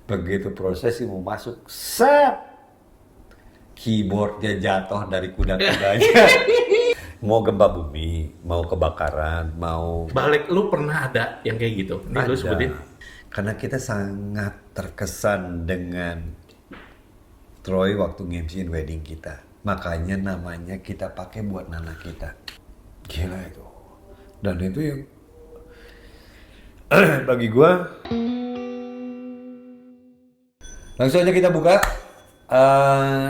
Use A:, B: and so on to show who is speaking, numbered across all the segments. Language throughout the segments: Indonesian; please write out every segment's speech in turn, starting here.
A: Begitu prosesi mau masuk, set, keyboardnya jatuh dari kuda-kudanya. Mau gempa bumi, mau kebakaran, mau
B: Balik lu pernah ada yang kayak gitu? Ini lu
A: ada.
B: sebutin.
A: Karena kita sangat terkesan dengan Troy waktu nge-MC-in wedding kita. Makanya namanya kita pakai buat Nana kita. Gila itu. Dan itu yang bagi gua langsung aja kita buka.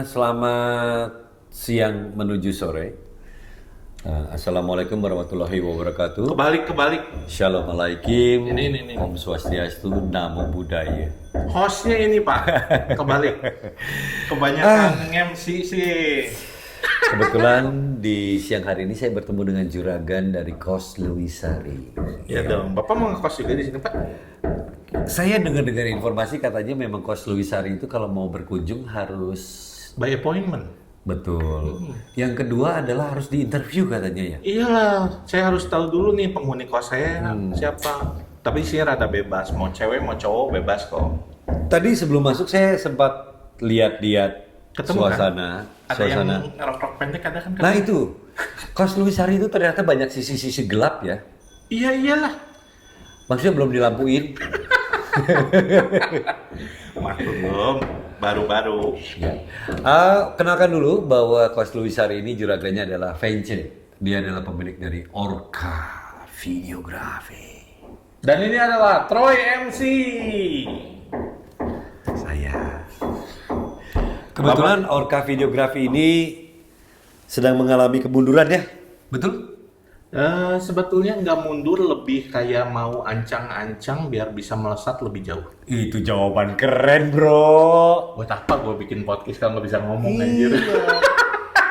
A: Selamat siang menuju sore. Assalamualaikum warahmatullahi wabarakatuh.
B: Kebalik.
A: Shalom alaikum.
B: Ini.
A: Om Swastiastu, Namo Buddhaya.
B: Hostnya ini Pak, kebalik. Kebanyakan MC sih.
A: Kebetulan di siang hari ini saya bertemu dengan juragan dari Kos Lewisari.
B: Ya dong, Bapak mau ngekos juga di sini Pak?
A: Saya dengar-dengar informasi katanya memang Kos Lewisari itu kalau mau berkunjung harus
B: By appointment.
A: betul. Yang kedua adalah harus diinterview katanya ya.
B: Iyalah, saya harus tahu dulu nih penghuni kos saya siapa. Tapi sih rada bebas, mau cewek mau cowok bebas kok.
A: Tadi sebelum masuk saya sempat lihat-lihat
B: Ketemu
A: suasana.
B: kan? Ada yang rok-rok pendek ada kan?
A: Nah itu, Kos Lewisari itu ternyata banyak sisi-sisi gelap ya.
B: Iya iyalah.
A: Maksudnya belum dilampuin.
B: Maklum, baru-baru.
A: Ya. Kenalkan dulu bahwa Kos Lewisari ini juragannya adalah Vence. Dia adalah pemilik dari Orca Videografi.
B: Dan ini adalah Troy MC.
A: Saya. Kebetulan Orca Videografi ini sedang mengalami kemunduran ya. Betul?
B: Sebetulnya nggak mundur, lebih kayak mau ancang-ancang biar bisa melesat lebih jauh.
A: Itu jawaban keren, bro.
B: Buat apa gue bikin podcast kalau nggak bisa ngomong anjir?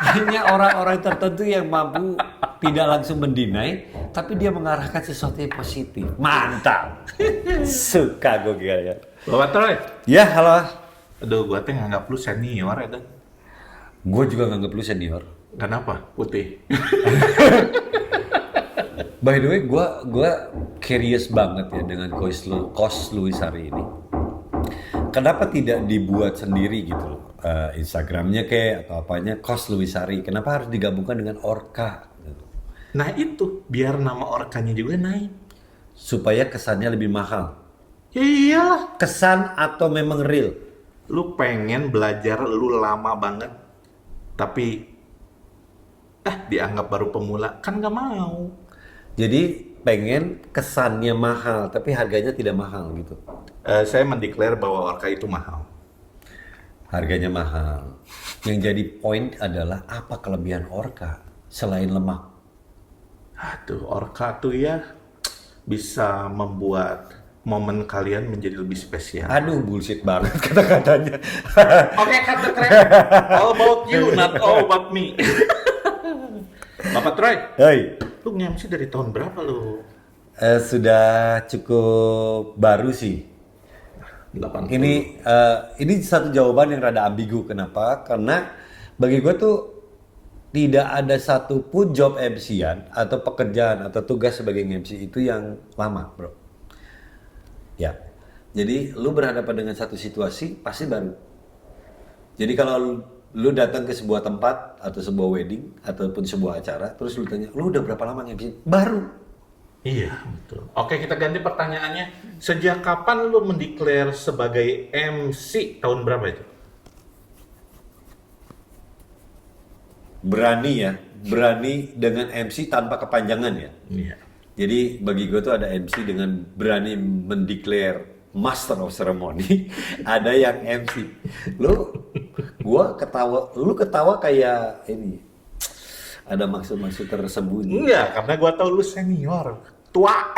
A: Hanya orang-orang tertentu yang mampu tidak langsung mendinai, tapi dia mengarahkan sesuatu yang positif. Mantap. Suka gue kayaknya.
B: Bapak Troy.
A: Ya, halo.
B: Aduh, gue teh nganggap lu senior ya, Dan.
A: Gue juga nganggep lu senior.
B: Kenapa? Putih.
A: By the way, gue curious banget ya dengan Kos Lewisari ini. Kenapa tidak dibuat sendiri gitu loh? Instagramnya kayak atau apanya Kos Lewisari. Kenapa harus digabungkan dengan Orca? Gitu.
B: Nah itu, biar nama orkanya juga naik.
A: Supaya kesannya lebih mahal.
B: Ya iyalah.
A: Kesan atau memang real?
B: Lu pengen belajar lu lama banget, tapi dianggap baru pemula, kan nggak mau.
A: Jadi pengen kesannya mahal, tapi harganya tidak mahal gitu.
B: Saya mendeklar bahwa orka itu mahal.
A: Harganya mahal. Yang jadi poin adalah apa kelebihan Orca selain lemak?
B: Aduh, orka tuh ya bisa membuat momen kalian menjadi lebih spesial.
A: Aduh, bullshit banget kata-katanya.
B: Oke, kata keren. All about you, not all about me. Bapak Troy,
A: Hei,
B: lu nge-MC dari tahun berapa lu?
A: sudah cukup baru sih.
B: 80.
A: Ini satu jawaban yang rada ambigu. Kenapa? Karena bagi gue tuh tidak ada satupun job MC-an atau pekerjaan atau tugas sebagai MC itu yang lama, bro. Ya, jadi lu berhadapan dengan satu situasi pasti baru. Jadi kalau lu datang ke sebuah tempat atau sebuah wedding ataupun sebuah acara, terus lu tanya, lu udah berapa lama MC? Baru.
B: Iya, betul. Oke, kita ganti pertanyaannya. Sejak kapan lu mendeklar sebagai MC? Tahun berapa itu?
A: Berani ya, berani dengan MC tanpa kepanjangan ya.
B: Iya.
A: Jadi bagi gue tuh ada MC dengan berani mendeklar Master of Ceremony, ada yang MC. Lu ketawa kayak ini. Ada maksud-maksud tersembunyi.
B: Enggak, karena gua tahu lu senior, tua.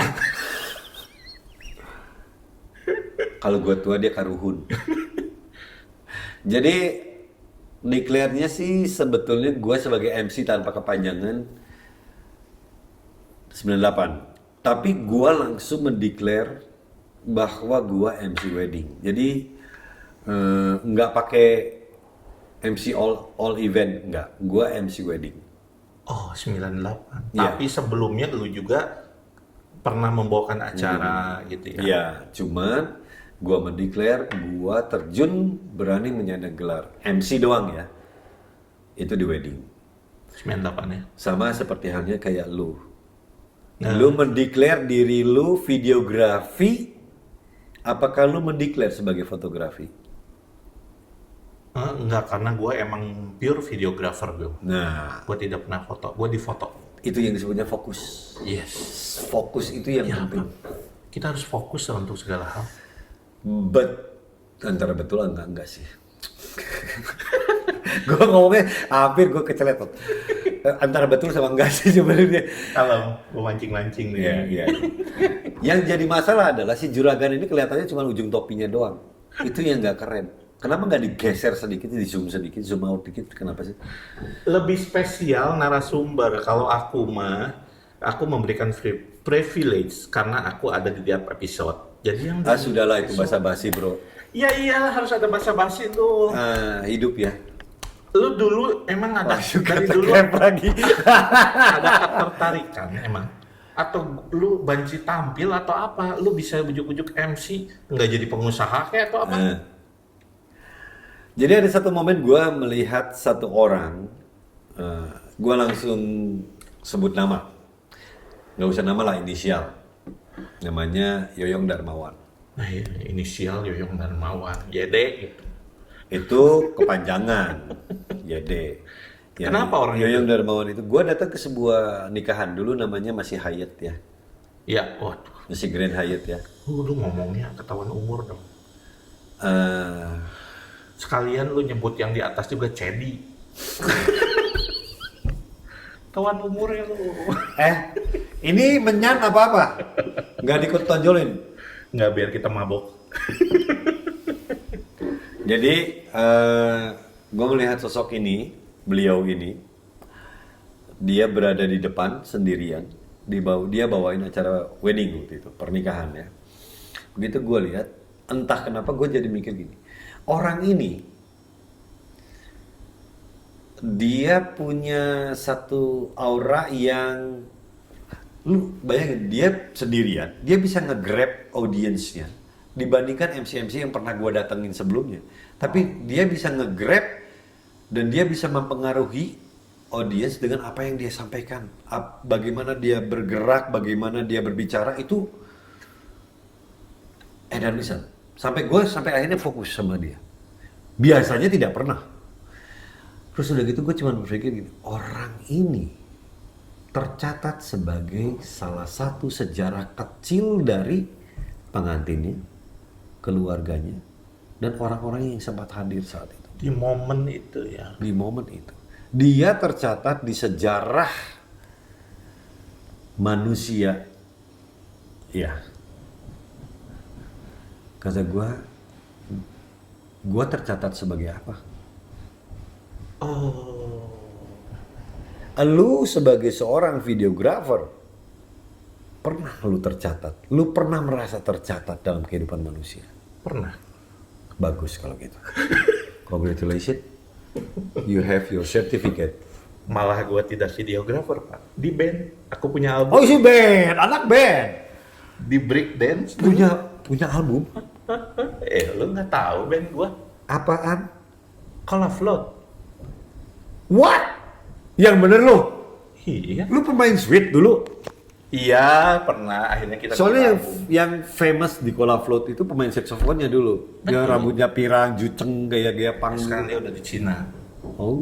A: Kalau gue tua dia karuhun. Jadi declare-nya sih sebetulnya gue sebagai MC tanpa kepanjangan 98. Tapi gue langsung mendeklar bahwa gue MC wedding. Jadi nggak pakai MC all event, nggak. Gue MC wedding.
B: Oh, 98.
A: Iya.
B: Tapi sebelumnya lu juga pernah membawakan acara gitu ya?
A: Iya, cuman Gua mendeklar, gua terjun berani menyandang gelar MC doang ya. Itu di wedding.
B: 98 ya.
A: Sama seperti halnya kayak lu.
B: Nah.
A: Lu mendeklar diri lu videografi, apakah lu mendeklar sebagai fotografi?
B: Enggak, karena gue emang pure videographer gue.
A: Nah,
B: Gue tidak pernah foto, gue difoto.
A: itu yang disebutnya fokus.
B: Yes.
A: Fokus itu yang
B: Ya,
A: penting.
B: kita harus fokus untuk segala hal.
A: Antara betul enggak sih. Gue ngomongnya hampir gue keceletot. Antara betul sama enggak sih sebenarnya.
B: Kalau gue mancing-mancing nih.
A: Iya. Yang jadi masalah adalah si juragan ini kelihatannya cuma ujung topinya doang. Itu yang nggak keren. Kenapa nggak digeser sedikit, di zoom sedikit, zoom out dikit? Kenapa sih?
B: Lebih spesial narasumber. Kalau aku memberikan privilege karena aku ada di tiap episode. Jadi yang
A: Sudahlah itu basa-basi bro.
B: Iya iyalah harus ada basa-basi tuh.
A: Hidup ya.
B: Lu dulu emang ada dari dulu
A: lagi.
B: ada ketertarikan emang? Atau lu banci tampil atau apa? Lu bisa bujuk-bujuk MC nggak jadi pengusaha kayak atau apa?
A: Jadi ada satu momen gue melihat satu orang, gue langsung sebut nama, nggak usah nama lah, inisial, namanya Yoyong Darmawan.
B: Nah ya, inisial Yoyong Darmawan, YD gitu.
A: Itu kepanjangan, YD.
B: Kenapa orang
A: Yoyong Darmawan itu? Gue datang ke sebuah nikahan dulu, namanya masih Hyatt ya,
B: Ya, waduh.
A: masih Grand Hyatt ya.
B: Lu ngomongnya ketahuan umur dong.
A: Eh,
B: Sekalian lu nyebut yang di atas juga Cedi. Ketahuan umurnya lu.
A: Ini menyan apa-apa? Nggak ditonjolin.
B: Nggak, biar kita mabok.
A: Jadi, gue melihat sosok ini, beliau ini, dia berada di depan sendirian, dia bawain acara wedding waktu itu, pernikahan ya. Begitu gue lihat, entah kenapa gue jadi mikir gini, orang ini, dia punya satu aura yang, lu bayangin, dia sendirian, dia bisa nge-grab audiensnya dibandingkan MC-MC yang pernah gue datengin sebelumnya. Tapi dia bisa nge-grab dan dia bisa mempengaruhi audiens dengan apa yang dia sampaikan. Bagaimana dia bergerak, bagaimana dia berbicara, itu edan pisan. Sampai akhirnya fokus sama dia. Biasanya tidak pernah. Terus udah gitu gue cuma berpikir gini, orang ini tercatat sebagai salah satu sejarah kecil dari pengantinnya, keluarganya, dan orang-orang yang sempat hadir saat itu.
B: Di momen itu ya.
A: Di momen itu. Dia tercatat di sejarah manusia. Ya. Kata gue tercatat sebagai apa?
B: Oh.
A: Lu sebagai seorang videografer, pernah lu tercatat? Lu pernah merasa tercatat dalam kehidupan manusia?
B: Pernah.
A: Bagus kalau gitu. Congratulations. You have your certificate.
B: Malah gue tidak videographer, Pak. Di band. Aku punya album.
A: Oh, si band, anak band.
B: Di break dance.
A: Punya album?
B: Lu nggak tahu band gue?
A: Apaan?
B: Cola Float.
A: What? Yang bener lu?
B: Iya.
A: Lu pemain Sweet dulu?
B: Iya, pernah. Akhirnya kita
A: Soalnya
B: bikin album.
A: yang famous di Cola Float itu pemain saksofonnya dulu. Dia rambutnya pirang, juceng, gaya-gaya pang.
B: Sekarang dia udah di Cina.
A: Oh,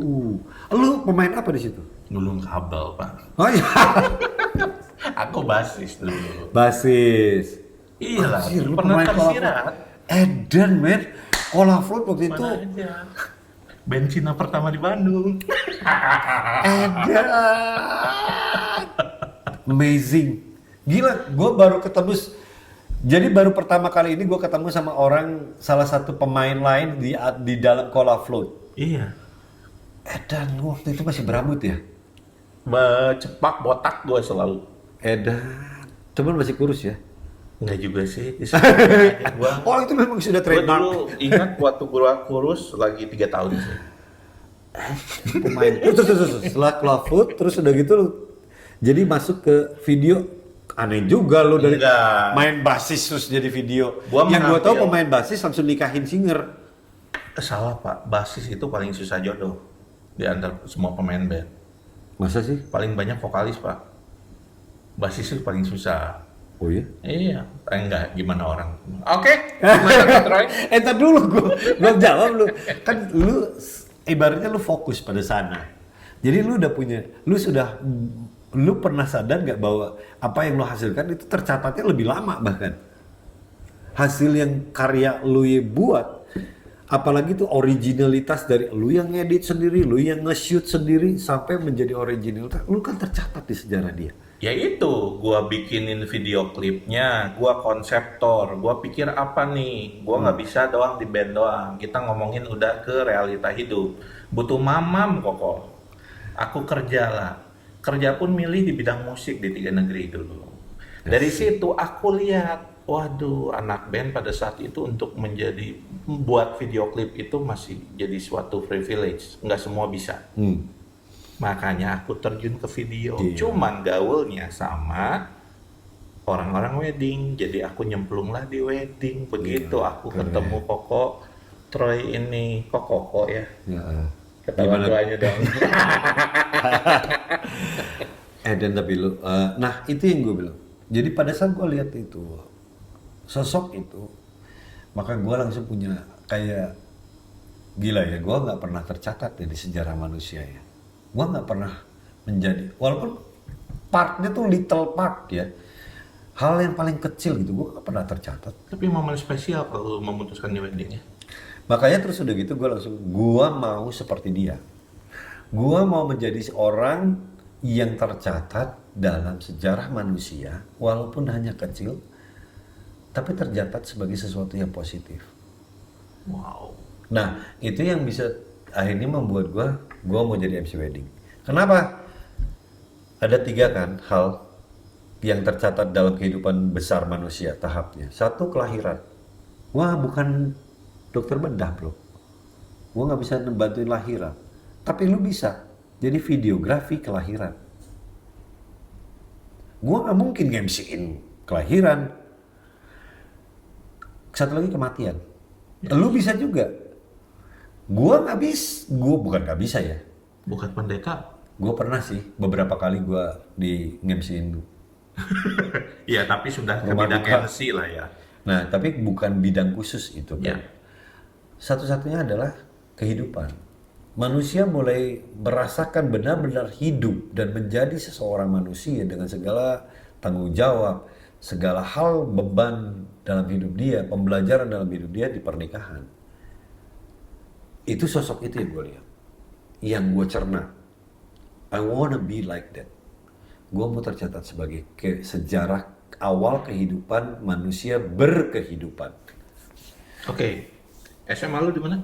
A: lu pemain apa di situ?
B: Gulung kabel, Pak.
A: Oh iya,
B: Aku basis dulu.
A: basis.
B: Iya lah,
A: Anjir, lu
B: pernah
A: pemain Cola
B: tersirat.
A: Float. Edan, men. Cola Float waktu itu.
B: Mana aja. Band Cina pertama di Bandung.
A: Edan. Amazing. Gila, gue baru ketemu. Jadi baru pertama kali ini gue ketemu sama orang, salah satu pemain lain di dalam Cola Float.
B: Iya.
A: Edan, lu waktu itu masih berambut ya?
B: Cepak botak gue selalu.
A: Edan, cuman masih kurus ya?
B: Enggak juga sih. Gua
A: Oh, itu memang sudah
B: dulu
A: trademark.
B: ingat waktu gua kurus lagi 3 tahun sih.
A: Pemain. Terus setelah Cola Float, terus udah gitu lu jadi masuk ke video aneh juga lu dari
B: Enggak.
A: main basis terus jadi video.
B: Gua
A: Yang gua tahu
B: mengambil-
A: pemain basis langsung nikahin singer.
B: Salah Pak, basis itu paling susah jodoh di antara semua pemain band.
A: Masa sih?
B: Paling banyak vokalis Pak. Basis itu paling susah.
A: Oh iya?
B: Iya, enggak gimana orang. Oke, gimana Kak Troy?
A: Entar dulu gua belum jawab lu. Kan lu ibaratnya lu fokus pada sana. Jadi lu udah punya, lu pernah sadar nggak bahwa apa yang lu hasilkan itu tercatatnya lebih lama bahkan. Hasil yang karya lu buat, apalagi tuh originalitas dari lu yang ngedit sendiri, lu yang nge-shoot sendiri sampai menjadi originalitas, lu kan tercatat di sejarah dia.
B: Ya itu, gua bikinin video klipnya, gua konseptor, gua pikir apa nih, gua nggak bisa doang di band doang. Kita ngomongin udah ke realita hidup. Butuh mamam kok. Aku kerja lah. Kerja pun milih di bidang musik di 3 negeri dulu. Dari situ aku lihat, waduh, anak band pada saat itu untuk buat video klip itu masih jadi suatu privilege, nggak semua bisa. Makanya aku terjun ke video.
A: Iya.
B: Cuman gaulnya sama orang-orang wedding. Jadi aku nyemplunglah di wedding. Begitu
A: Iya,
B: aku
A: keren.
B: ketemu Koko Troy ini. Koko ya.
A: Ya,
B: Ketahuan
A: Gimana?
B: tuanya dong.
A: dan tapi lu, nah itu yang gue bilang. Jadi pada saat gue lihat itu, sosok itu, maka gue langsung punya kayak gila ya, gue nggak pernah tercatat ya di sejarah manusia ya. Gue nggak pernah menjadi, walaupun partnya tuh little part ya, hal yang paling kecil gitu, gue nggak pernah tercatat.
B: Tapi momen spesial kalau memutuskan di weddingnya.
A: Makanya terus udah gitu gue mau seperti dia. Gue mau menjadi orang yang tercatat dalam sejarah manusia, walaupun hanya kecil, tapi tercatat sebagai sesuatu yang positif.
B: Wow.
A: Nah, itu yang bisa akhirnya membuat gue mau jadi MC wedding. Kenapa? Ada 3 kan hal yang tercatat dalam kehidupan besar manusia tahapnya. 1, kelahiran. Wah, bukan dokter bedah bro. Gue nggak bisa membantuin lahiran. Tapi lu bisa jadi videografi kelahiran. Gue nggak mungkin nge-MC-in kelahiran. 1 lagi kematian. Lu bisa juga. Gue bukan nggak bisa ya.
B: Bukan pendeta.
A: Gue pernah sih beberapa kali gue di nge-MC-in.
B: Iya, tapi sudah ke
A: Rumah
B: bidang
A: duka.
B: MC lah ya.
A: Nah, tapi bukan bidang khusus itu
B: Ya.
A: kan. Satu-satunya adalah kehidupan. Manusia mulai merasakan benar-benar hidup dan menjadi seseorang manusia dengan segala tanggung jawab, segala hal beban dalam hidup dia, pembelajaran dalam hidup dia di pernikahan. Itu sosok itu yang gue lihat. Yang gue cerna. I wanna be like that. Gue mau tercatat sebagai sejarah awal kehidupan manusia berkehidupan.
B: Oke. SMA lu di mana?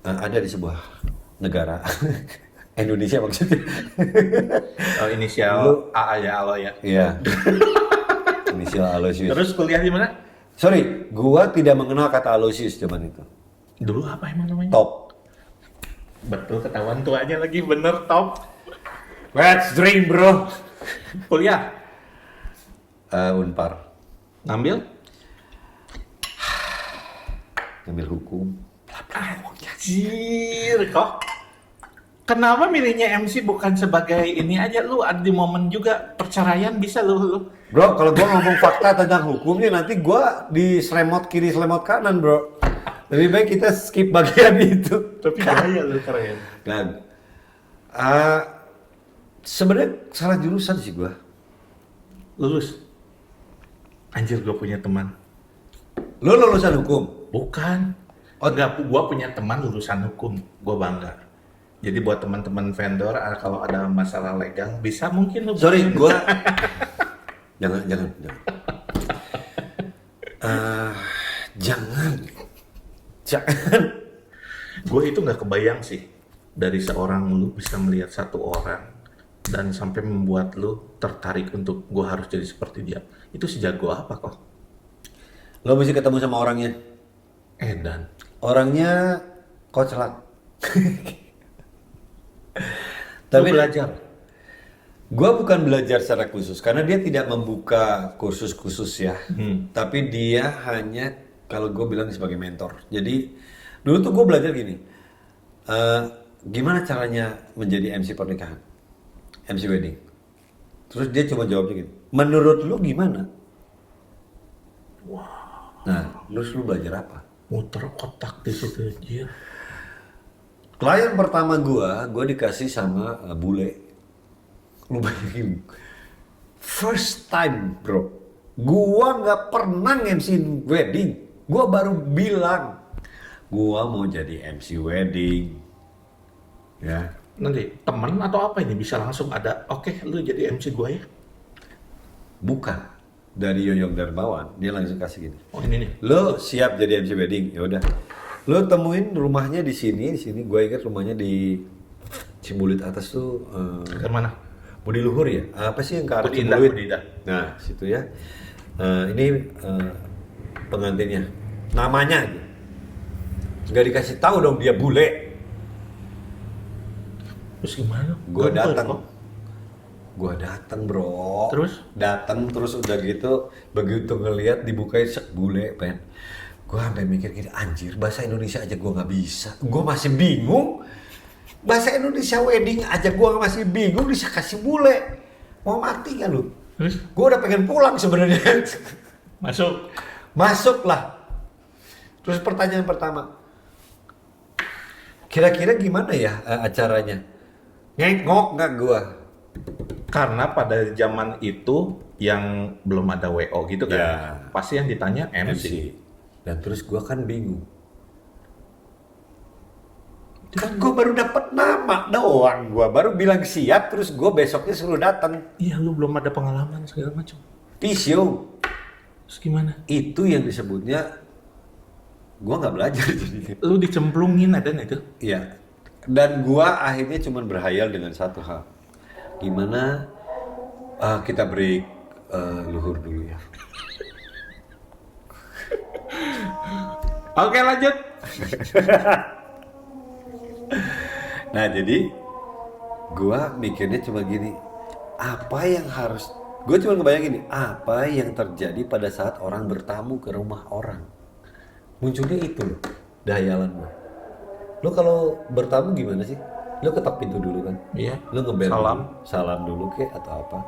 A: Ada di sebuah negara. Indonesia maksudnya.
B: Oh, inisial
A: Lu-
B: AA ya, Alo ya.
A: Iya. Inisial Aloysius.
B: Terus kuliah di mana?
A: Sorry, gua tidak mengenal kata Aloysius zaman itu.
B: Dulu apa emang namanya?
A: Top.
B: Betul, ketahuan tuanya lagi, bener top.
A: Let's drink bro.
B: Kuliah,
A: Unpar.
B: ngambil?
A: Ngambil hukum.
B: Anjir, kok. Kenapa milihnya MC bukan sebagai ini aja, lu ada di momen juga perceraian bisa lu.
A: Bro, kalau gua ngomong fakta tentang hukumnya nanti gua di selemot kiri selemot kanan bro. Lebih baik kita skip bagian itu.
B: Tapi gaya lu keren.
A: Dan sebenarnya salah jurusan sih gua.
B: Lulus. Anjir, gue punya teman.
A: Lu lulusan hukum?
B: Bukan. Oh enggak, gua punya teman lulusan hukum. Gua bangga. Jadi buat teman-teman vendor, kalau ada masalah legal, bisa mungkin lu.
A: Sorry, gua jangan. Jangan.
B: Gue itu nggak kebayang sih dari seorang lu bisa melihat satu orang dan sampai membuat lu tertarik untuk gue harus jadi seperti dia. Itu sejago apa kok?
A: Lo mesti ketemu sama orangnya.
B: Edan.
A: Orangnya koclak.
B: Lu
A: Tapi
B: belajar.
A: Gua bukan belajar secara khusus karena dia tidak membuka kursus khusus ya. Tapi dia hanya kalau gue bilang sebagai mentor. Jadi dulu tuh gue belajar gini, eh, gimana caranya menjadi MC pernikahan, MC wedding. Terus dia coba jawabnya gini, menurut lu gimana? Nah, terus lu belajar apa?
B: Muter otak di situ anjir.
A: Klien pertama gua dikasih sama bule. Lu bayangin, first time bro, gua nggak pernah MC wedding. Gua baru bilang, gua mau jadi MC wedding. Ya,
B: Nanti temen atau apa ini bisa langsung ada, oke lu jadi MC gue ya?
A: bukan dari Yoyong Darmawan, dia langsung kasih gini.
B: Oh ini nih.
A: Lo siap jadi MC wedding? Ya udah. Lo temuin rumahnya di sini. Gue ingat rumahnya di Cibulit atas tuh.
B: Ke mana?
A: Budi Luhur ya? Apa sih yang ke arah
B: Budi Indah,
A: Cibulit?
B: Budi Indah.
A: Nah, situ ya. Ini pengantinnya. Namanya aja. Nggak dikasih tahu dong dia bule.
B: Terus gimana?
A: Gua
B: Gempel,
A: datang.
B: kok.
A: Gua datang bro.
B: Terus?
A: Datang terus udah gitu. Begitu ngelihat dibukain sek bule, pen. Gua sampai mikir gini, anjir bahasa Indonesia aja gua nggak bisa. Gua masih bingung. Bahasa Indonesia wedding aja gua masih bingung bisa kasih bule. Mau mati kan lu?
B: Terus
A: Gua udah pengen pulang sebenarnya.
B: masuk.
A: Masuklah. Terus pertanyaan pertama. Kira-kira gimana ya acaranya? Ngengok nggak gua?
B: Karena pada zaman itu yang belum ada WO gitu kan,
A: Ya.
B: pasti yang ditanya MC.
A: MC. Dan terus gua kan bingung. Kan gua baru dapat nama doang. Gua baru bilang siap, terus gua besoknya suruh datang.
B: Iya lu belum ada pengalaman segala macam.
A: Pisio.
B: Terus gimana?
A: Itu yang disebutnya gua nggak belajar jadinya.
B: Lu dicemplungin ada nggak itu?
A: Iya. Dan gua akhirnya cuma berhayal dengan satu hal. Gimana kita break luhur dulu ya.
B: Oke lanjut.
A: Nah, jadi gua mikirnya cuma gini, apa yang harus gue cuma ngebayang gini, apa yang terjadi pada saat orang bertamu ke rumah orang? Munculnya itu loh, dayalan gua. Lo kalau bertamu gimana sih? Lo ketok pintu dulu kan?
B: Iya.
A: Lo ngebel
B: Salam.
A: dulu, salam dulu kek atau apa?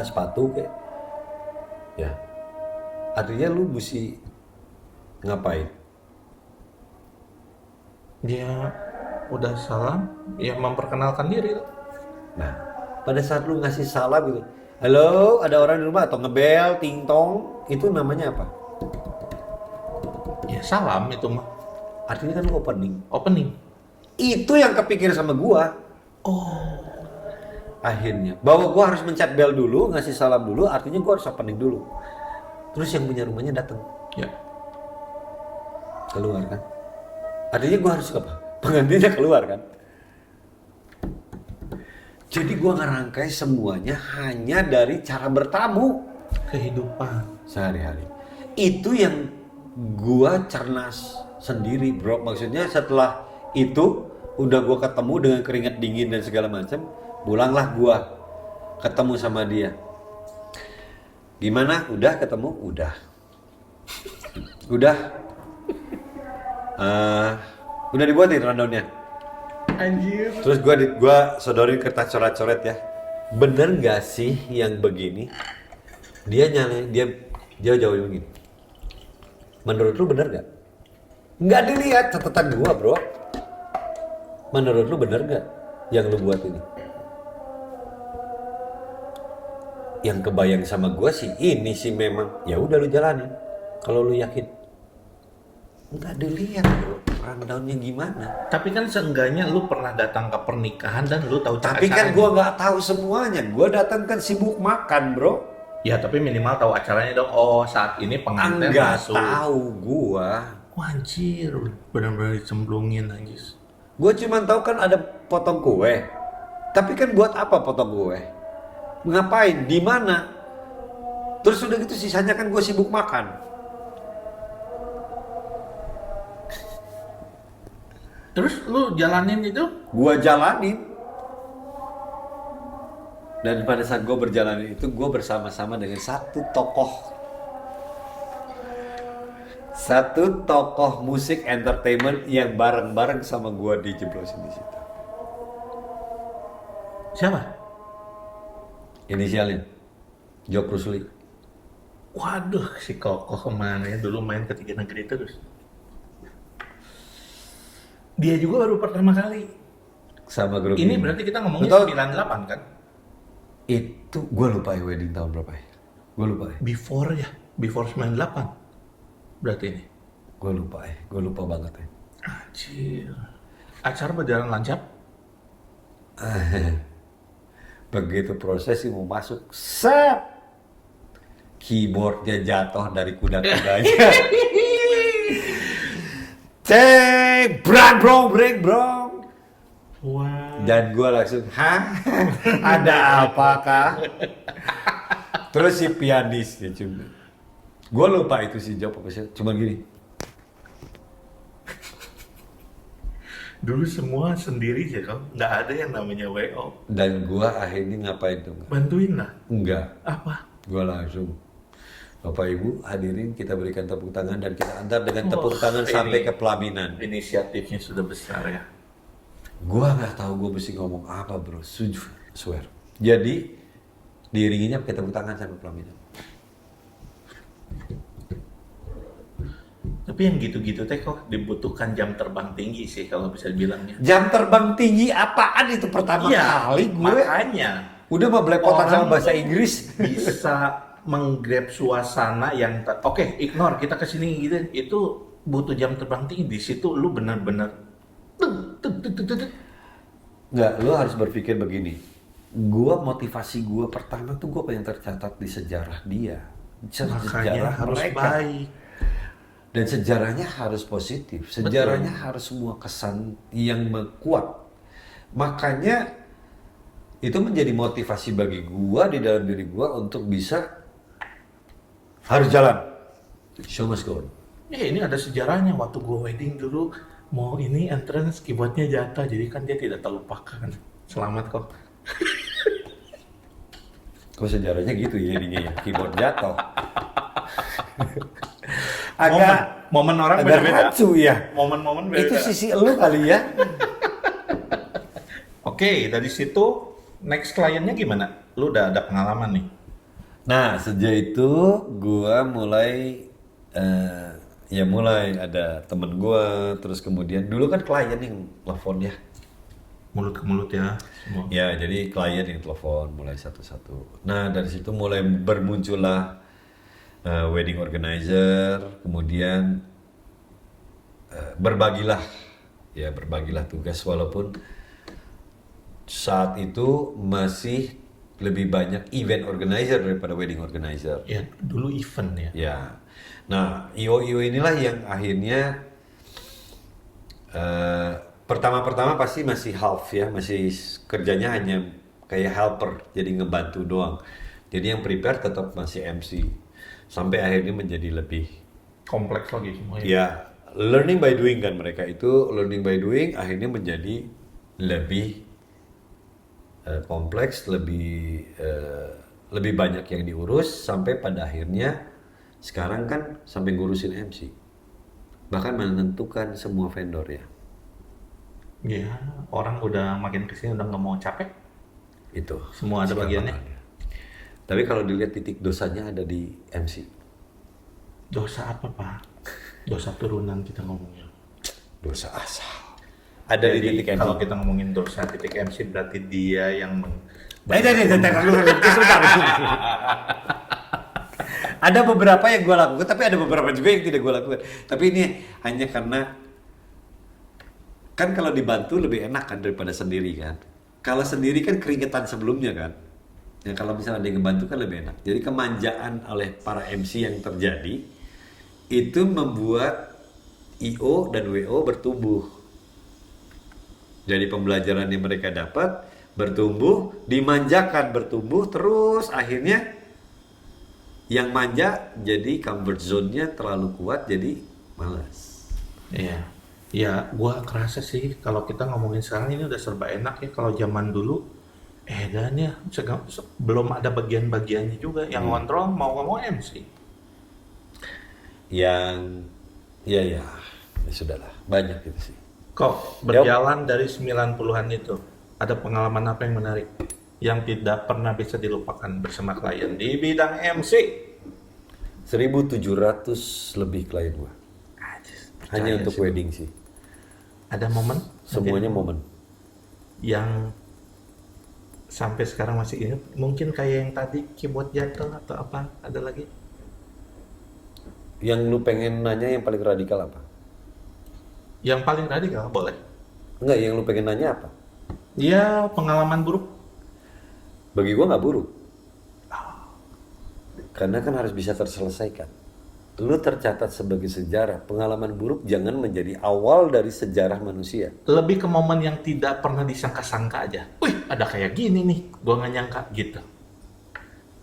A: Sepatu kek. Ya. Artinya lu mesti ngapain?
B: Dia udah salam, ya memperkenalkan diri.
A: Nah, pada saat lu ngasih salam gitu, halo, ada orang di rumah atau ngebel, tingtong, itu namanya apa?
B: Ya salam itu mah.
A: Artinya kan lu opening.
B: Opening.
A: Itu yang kepikir sama gua.
B: Oh.
A: Akhirnya, bahwa gua harus mencet bel dulu, ngasih salam dulu, artinya gua harus opening dulu. Terus yang punya rumahnya datang,
B: Ya.
A: keluar kan? Artinya gua harus apa? Pengantinnya keluar kan? Jadi gua ngerangkai semuanya hanya dari cara bertamu
B: Kehidupan.
A: sehari-hari. Itu yang gua cernas sendiri, bro. Maksudnya setelah itu udah gua ketemu dengan keringat dingin dan segala macam, pulanglah gua ketemu sama dia. Gimana? Udah ketemu? Udah. Udah. Udah dibuatin rundownnya.
B: Anjir.
A: Terus gua sodorin kertas coret-coret ya. Bener nggak sih yang begini? Dia jauh-jauh begini. Menurut lu bener nggak? Nggak dilihat catatan gua, bro. Menurut lu bener nggak yang lu buat ini? Yang kebayang sama gua sih ini sih memang. Ya udah lu jalanin. Kalau lu yakin. Nggak dilihat, bro. Rundownnya gimana?
B: Tapi kan seenggaknya lu pernah datang ke pernikahan dan lu tahu
A: Tapi kan
B: acaranya.
A: gua nggak tahu semuanya. Gua datang kan sibuk makan, bro.
B: Ya tapi minimal tahu acaranya dong. Oh saat ini pengantin
A: Enggak
B: masuk.
A: tahu gua.
B: Wah, anjir, benar-benar dicemplungin anjir.
A: Gua cuma tahu kan ada potong kue. Tapi kan buat apa potong kue? Ngapain? Di mana? Terus udah gitu sisanya kan gua sibuk makan.
B: Terus lu jalanin itu?
A: Gua jalanin. Dan pada saat gue berjalan itu, gue bersama-sama dengan satu tokoh musik entertainment yang bareng-bareng sama gue dijeblosin di situ.
B: Siapa?
A: Inisialnya, Joe Rusli.
B: Waduh, si Kokoh kemana ya? Dulu main ke Tiga Negeri terus. Dia juga baru pertama kali.
A: Sama grup
B: Ini berarti kita ngomongin
A: Betul.
B: 98 kan?
A: Itu gue lupa ya wedding tahun berapa ya. Gue lupa ya.
B: Before 98. Berarti ini.
A: Gue lupa banget ya.
B: Anjir. Acara berjalan lancar?
A: Begitu prosesi mau masuk, set, keyboardnya jatuh dari kuda-kudanya. Cek, break bro.
B: Wah.
A: Dan gue langsung, hah? Ada apakah? Terus si pianis ya cuma. Gue lupa itu si Job apa sih? Cuma gini.
B: Dulu semua sendiri ya kau, nggak ada yang namanya WO.
A: Dan gue akhirnya ngapain tuh?
B: Bantuin lah.
A: Enggak.
B: Apa?
A: Gue langsung, Bapak Ibu hadirin, kita berikan tepuk tangan dan kita antar dengan tepuk
B: Wah,
A: tangan sampai
B: ini-
A: ke pelaminan.
B: Inisiatifnya sudah besar ya.
A: Gua nggak tahu gue mesti ngomong apa bro, swear. Jadi diiringinya pakai tepuk tangan sampai pelaminan.
B: Tapi yang gitu-gitu teh kok dibutuhkan jam terbang tinggi sih kalau bisa dibilangnya.
A: Jam terbang tinggi apaan itu pertama kali gue
B: makanya
A: udah mah belepotan
B: Orang-
A: sama bahasa Inggris.
B: bisa menggrab suasana yang oke, ignore kita kesini gitu, itu butuh jam terbang tinggi. Di situ lu bener-bener
A: Nggak, lo harus berpikir begini. Motivasi gue pertama tuh gue pengen tercatat di sejarah dia,
B: makanya harus
A: mereka.
B: baik.
A: Dan sejarahnya harus positif, sejarahnya harus semua kesan yang kuat. Makanya itu menjadi motivasi bagi gua di dalam diri gua untuk bisa harus jalan. Show must go on.
B: Ini ada sejarahnya. Waktu gua wedding dulu mau ini entrance keyboardnya jatuh, jadi kan dia tidak terlupakan. Selamat kok.
A: Kok sejarahnya gitu ya jadinya ya, keyboard jatuh. Agak
B: Momen orang
A: agak
B: beda-beda.
A: rancu ya.
B: Momen-momen
A: Itu
B: beda.
A: sisi lu kali ya.
B: Oke, dari situ next kliennya gimana? Lu udah ada pengalaman nih.
A: Nah, sejak itu gua mulai mulai ada temen gua, terus kemudian dulu kan klien yang telepon ya.
B: Mulut ke mulut ya semua.
A: Ya, jadi klien yang telepon mulai satu-satu. Nah, dari situ mulai bermuncullah wedding organizer, kemudian berbagilah tugas walaupun saat itu masih lebih banyak event organizer daripada wedding organizer.
B: Ya, dulu event ya.
A: Ya, nah IO inilah yang akhirnya pertama-pertama pasti masih half ya, masih kerjanya hanya kayak helper, jadi ngebantu doang. Jadi yang prepare tetap masih MC, sampai akhirnya menjadi lebih
B: Kompleks lagi semua ya.
A: ya learning by doing kan, mereka itu learning by doing akhirnya menjadi lebih kompleks, lebih banyak yang diurus sampai pada akhirnya sekarang kan sampai ngurusin MC, bahkan menentukan semua vendor ya.
B: Ya, orang udah makin kesini udah nggak mau capek.
A: Itu
B: Semua ada
A: sekarang
B: bagiannya.
A: ada. Tapi kalau dilihat titik dosanya ada di MC.
B: Dosa apa, Pak? Dosa turunan kita ngomongnya.
A: Dosa asal. Ada di
B: Jadi
A: titik MC.
B: kalau kita ngomongin dosa titik MC berarti dia yang
A: Ada beberapa yang gue lakukan, tapi ada beberapa juga yang tidak gue lakukan. Tapi ini hanya karena kan kalau dibantu lebih enak kan daripada sendiri kan. Kalau sendiri kan keringetan sebelumnya kan. Ya kalau misalnya ada yang ngebantu kan lebih enak. Jadi kemanjaan oleh para MC yang terjadi itu membuat IO dan WO bertumbuh. Jadi pembelajaran yang mereka dapat bertumbuh, dimanjakan bertumbuh, terus akhirnya yang manja jadi comfort zone-nya terlalu kuat, jadi malas.
B: Iya. Ya, gua kerasa sih kalau kita ngomongin sekarang ini udah serba enak ya. Kalau zaman dulu Edannya belum ada bagian-bagiannya juga yang kontrol mau ngomong MC.
A: Yang ya sudahlah, banyak itu sih.
B: Kok
A: Ya,
B: berjalan dari 90-an itu, ada pengalaman apa yang menarik yang tidak pernah bisa dilupakan bersama klien di bidang MC?
A: 1.700 lebih klien gua.
B: Ajis,
A: Hanya
B: percaya
A: untuk
B: sih.
A: wedding sih.
B: Ada momen
A: Semuanya momen.
B: yang sampai sekarang masih ingat, mungkin kayak yang tadi keyboard jatuh atau apa, ada lagi?
A: Yang lu pengen nanya yang paling radikal apa?
B: Yang paling radikal boleh.
A: Enggak, yang lu pengen nanya apa?
B: Ya, pengalaman buruk.
A: Bagi gua nggak buruk. Karena kan harus bisa terselesaikan. Lu tercatat sebagai sejarah. Pengalaman buruk jangan menjadi awal dari sejarah manusia.
B: Lebih ke momen yang tidak pernah disangka-sangka aja. Wih, ada kayak gini nih, gua nggak nyangka gitu.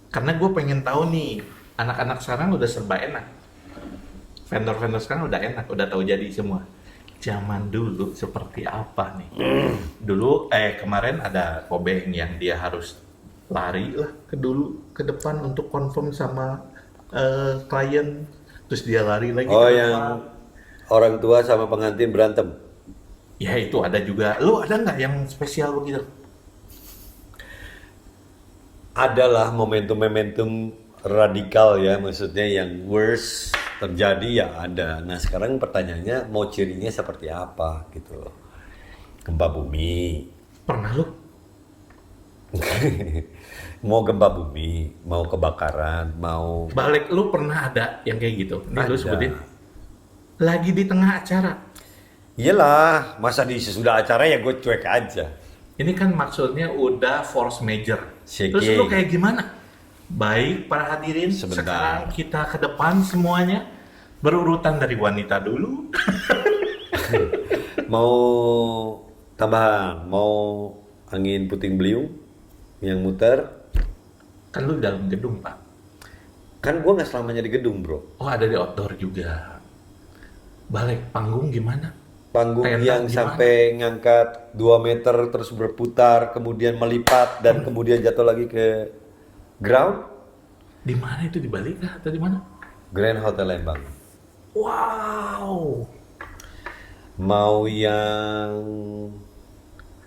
B: Karena gue pengen tahu nih, anak-anak sekarang udah serba enak. Vendor-vendor sekarang udah enak, udah tahu jadi semua. Zaman dulu seperti apa nih? Dulu, kemarin ada Kobeng yang dia harus lari lah ke depan untuk confirm sama klien. Terus dia lari lagi
A: Oh,
B: ke
A: yang
B: depan.
A: orang tua sama pengantin berantem.
B: Ya itu ada juga. Lu ada nggak yang spesial begitu?
A: Adalah momentum-momentum radikal ya, maksudnya yang worst terjadi ya ada. Nah sekarang pertanyaannya mau cirinya seperti apa gitu loh. Gempa bumi,
B: Pernah lu?
A: mau gempa bumi, mau kebakaran, mau
B: Balik lu pernah ada yang kayak gitu? Nih lu
A: ada.
B: sebutin. Lagi di tengah acara.
A: Iyalah, masa di sesudah acara ya gue cuek aja.
B: Ini kan maksudnya udah force major. Terus
A: Shaking.
B: lu kayak gimana? Baik para hadirin,
A: Sebentar.
B: sekarang kita ke depan semuanya. Berurutan dari wanita dulu.
A: Mau tambahan, mau angin puting beliung yang muter.
B: Kan lu dalam gedung, Pak.
A: Kan gue nggak selamanya di gedung bro.
B: Oh, ada di outdoor juga. Balik panggung gimana?
A: Panggung
B: Tenda
A: yang
B: gimana?
A: sampai ngangkat 2 meter terus berputar, kemudian melipat dan kemudian jatuh lagi ke ground.
B: Di mana itu, di Bali kah atau di mana?
A: Grand Hotel Lembang.
B: Wow.
A: Mau yang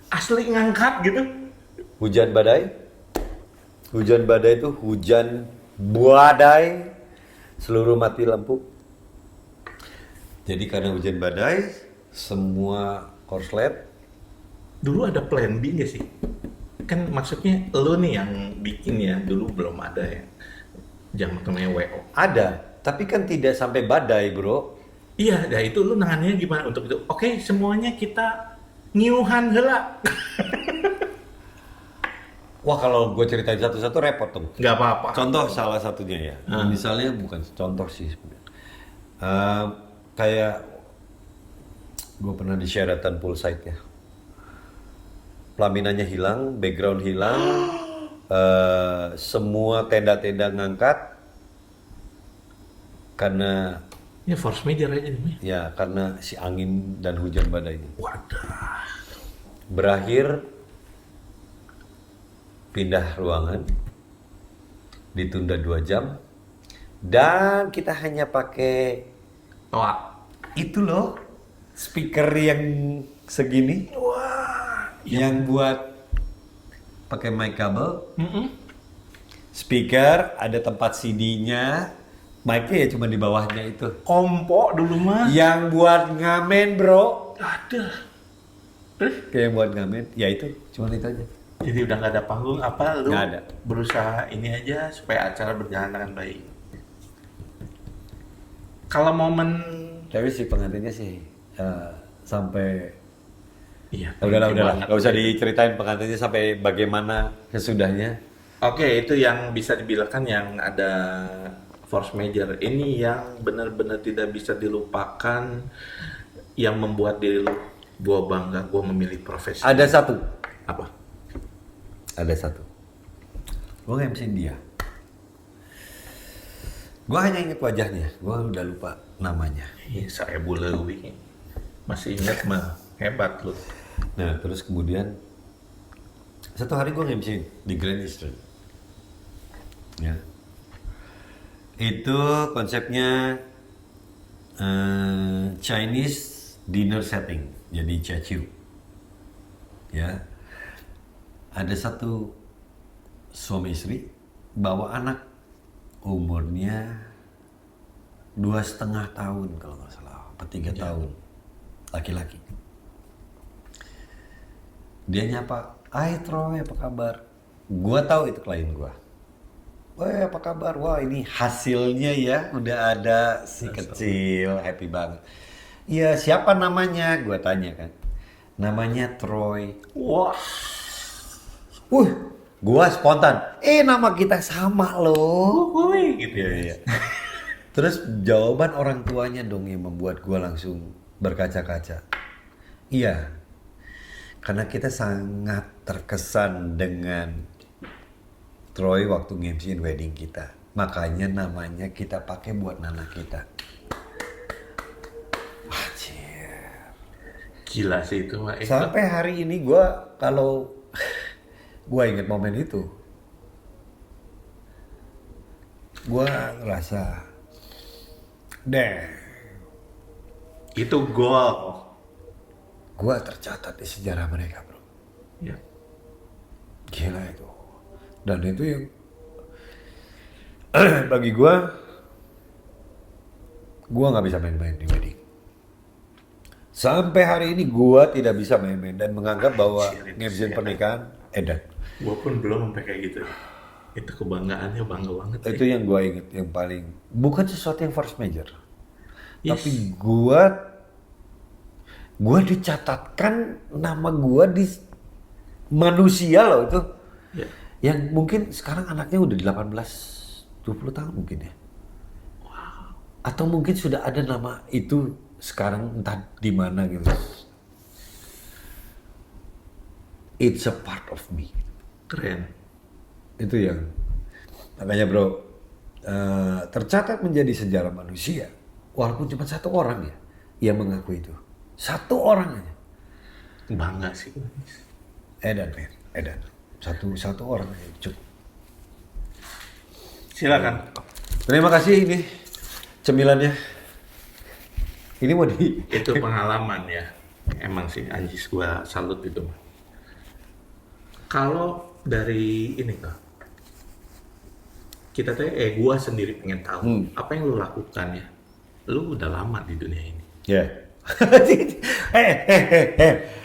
B: Asli ngangkat gitu.
A: hujan badai? Hujan badai itu hujan badai, seluruh mati lampu. Jadi karena hujan badai, semua korslet.
B: Dulu ada plan B nggak sih? Kan maksudnya lu nih yang bikin ya, dulu belum ada ya. Jangan namanya WO.
A: Ada, tapi kan tidak sampai badai bro.
B: Iya, nah itu lu nangannya gimana untuk itu? Oke, semuanya kita ngiuhan heula.
A: Wah kalau gue ceritain satu-satu repot tuh.
B: Nggak apa-apa.
A: Contoh salah satunya ya. Misalnya bukan contoh sih sebenarnya. Kayak gue pernah di Sheraton Poolside ya. Pelaminannya hilang, background hilang, semua tenda-tenda ngangkat karena
B: Ya force major aja nih.
A: ya karena si angin dan hujan badai ini.
B: Wadah.
A: Berakhir pindah ruangan, ditunda 2 jam, dan kita hanya pakai
B: Toa.
A: itu loh, speaker yang segini,
B: Wah.
A: yang buat pakai mic kabel,
B: Mm-mm.
A: speaker, ada tempat CD-nya, mic-nya ya cuma di bawahnya itu.
B: Kompo dulu mah.
A: Yang buat ngamen bro,
B: Ada. Terus?
A: kayak buat ngamen, ya itu, cuma itu aja.
B: Jadi udah nggak ada panggung, apa lu
A: Nggak ada.
B: berusaha ini aja supaya acara berjalan dengan baik. Kalau momen
A: Tapi si pengantinnya sih sampai
B: iya,
A: udahlah,
B: banget.
A: nggak usah diceritain pengantinnya sampai bagaimana sesudahnya.
B: Oke, itu yang bisa dibilangkan yang ada force major. Ini yang benar-benar tidak bisa dilupakan, yang membuat diri lu, gua bangga, gua memilih profesi.
A: Ada satu,
B: Apa?
A: gue nge-MC dia. Gue hanya inget wajahnya, gue udah lupa namanya.
B: Iya, saya bulewi. Masih ingat mah, hebat lu.
A: Nah terus kemudian Satu hari gue nge-MC di Grand Eastern. Ya. Itu konsepnya Chinese dinner setting, jadi caciu. Ya. Ada satu suami istri bawa anak umurnya 2,5 tahun kalau nggak salah, apa 3 tahun, laki-laki. Dia nyapa, "Hai Troy, apa kabar?" Gua tahu itu klien gua. "Wah, apa kabar? Wah, ini hasilnya ya, udah ada si kecil, happy banget." "Iya, siapa namanya?" Gua tanya kan. "Namanya Troy."
B: Wah,
A: Gua spontan. Nama kita sama loh.
B: woi gitu ya.
A: Iya. Terus jawaban orang tuanya dong yang membuat gua langsung berkaca-kaca. Iya, karena kita sangat terkesan dengan Troy waktu nge-MC-in wedding kita. Makanya namanya kita pakai buat Nana kita. Anjir.
B: Gila sih itu mah.
A: Sampai hari ini gua kalau gua inget momen itu, gua ngerasa
B: Itu gol.
A: gua tercatat di sejarah mereka, bro.
B: Ya.
A: Gila itu. Dan itu yang bagi gua nggak bisa main-main di wedding. Sampai hari ini gua tidak bisa main-main dan menganggap bahwa nge-MC pernikahan edan.
B: Gue pun belum sampai kayak gitu. Itu kebanggaannya bangga banget.
A: Itu yang gua inget yang paling, bukan sesuatu yang force major.
B: Yes.
A: Tapi gua dicatatkan nama gua di manusia loh itu.
B: Ya.
A: Yang mungkin sekarang anaknya udah 18-20 tahun mungkin ya. Atau mungkin sudah ada nama itu sekarang entah di mana gitu. It's a part of me.
B: Keren.
A: Itu yang makanya bro, tercatat menjadi sejarah manusia. Walaupun cuma satu orang ya yang mengaku itu. Satu orang aja.
B: Bangga sih.
A: Edan. Satu orang aja cukup.
B: Silakan.
A: Terima kasih ini cemilannya. Ini mau di
B: Itu pengalaman ya. Emang sih Anjis gua salut itu mah. Kalau dari ini kak, kita gua sendiri pengen tahu apa yang lu lakukan ya. Lu udah lama di dunia ini.
A: Ya.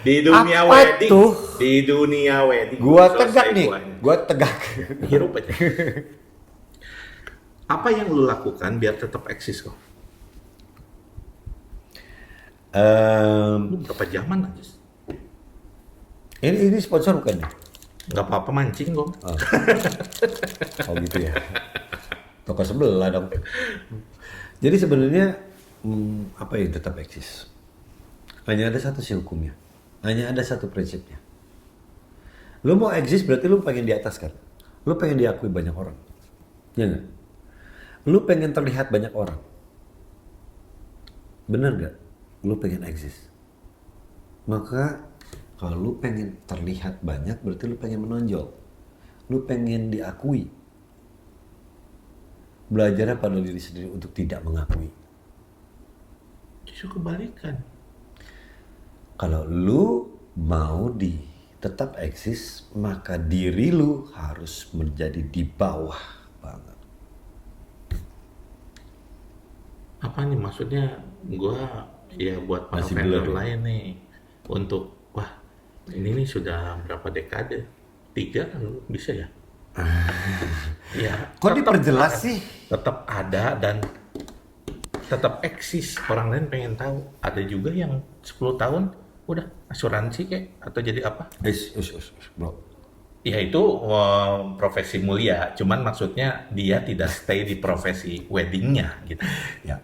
B: Di dunia
A: Apa
B: wedding.
A: tuh?
B: Di dunia wedding.
A: Gua
B: Selesai
A: tegak nih.
B: gua.
A: Gua tegak.
B: Hirup aja. Apa yang lu lakukan biar tetap eksis kok? Lu berapa zaman aja?
A: Ini sponsor bukan?
B: Nggak apa-apa mancing kok.
A: Oh gitu ya. Toko sebelah dong. Jadi sebenarnya apa yang tetap eksis? Hanya ada satu sih hukumnya. Hanya ada satu prinsipnya. Lu mau eksis berarti lu pengen di atas kan? Lu pengen diakui banyak orang. Ya nggak? Lu pengen terlihat banyak orang. Bener nggak? Lu pengen eksis. Maka kalau lu pengen terlihat banyak berarti lu pengen menonjol. Lu pengen diakui. Belajarnya pada diri sendiri untuk tidak mengakui.
B: Justru kebalikan.
A: Kalau lu mau tetap eksis, maka diri lu harus menjadi di bawah banget.
B: Apa nih maksudnya? Gua ya buat para
A: Masih
B: vendor
A: belum ya?
B: lain nih untuk wah ini nih sudah berapa dekade? 3 kan bisa ya? Ya.
A: Kok
B: tetap
A: diperjelas
B: ada-
A: sih?
B: Tetap ada dan tetap eksis. Orang lain pengen tahu. Ada juga yang 10 tahun udah asuransi kayak atau jadi apa?
A: Bro.
B: Ya itu profesi mulia, cuman maksudnya dia tidak stay di profesi weddingnya gitu.
A: Ya.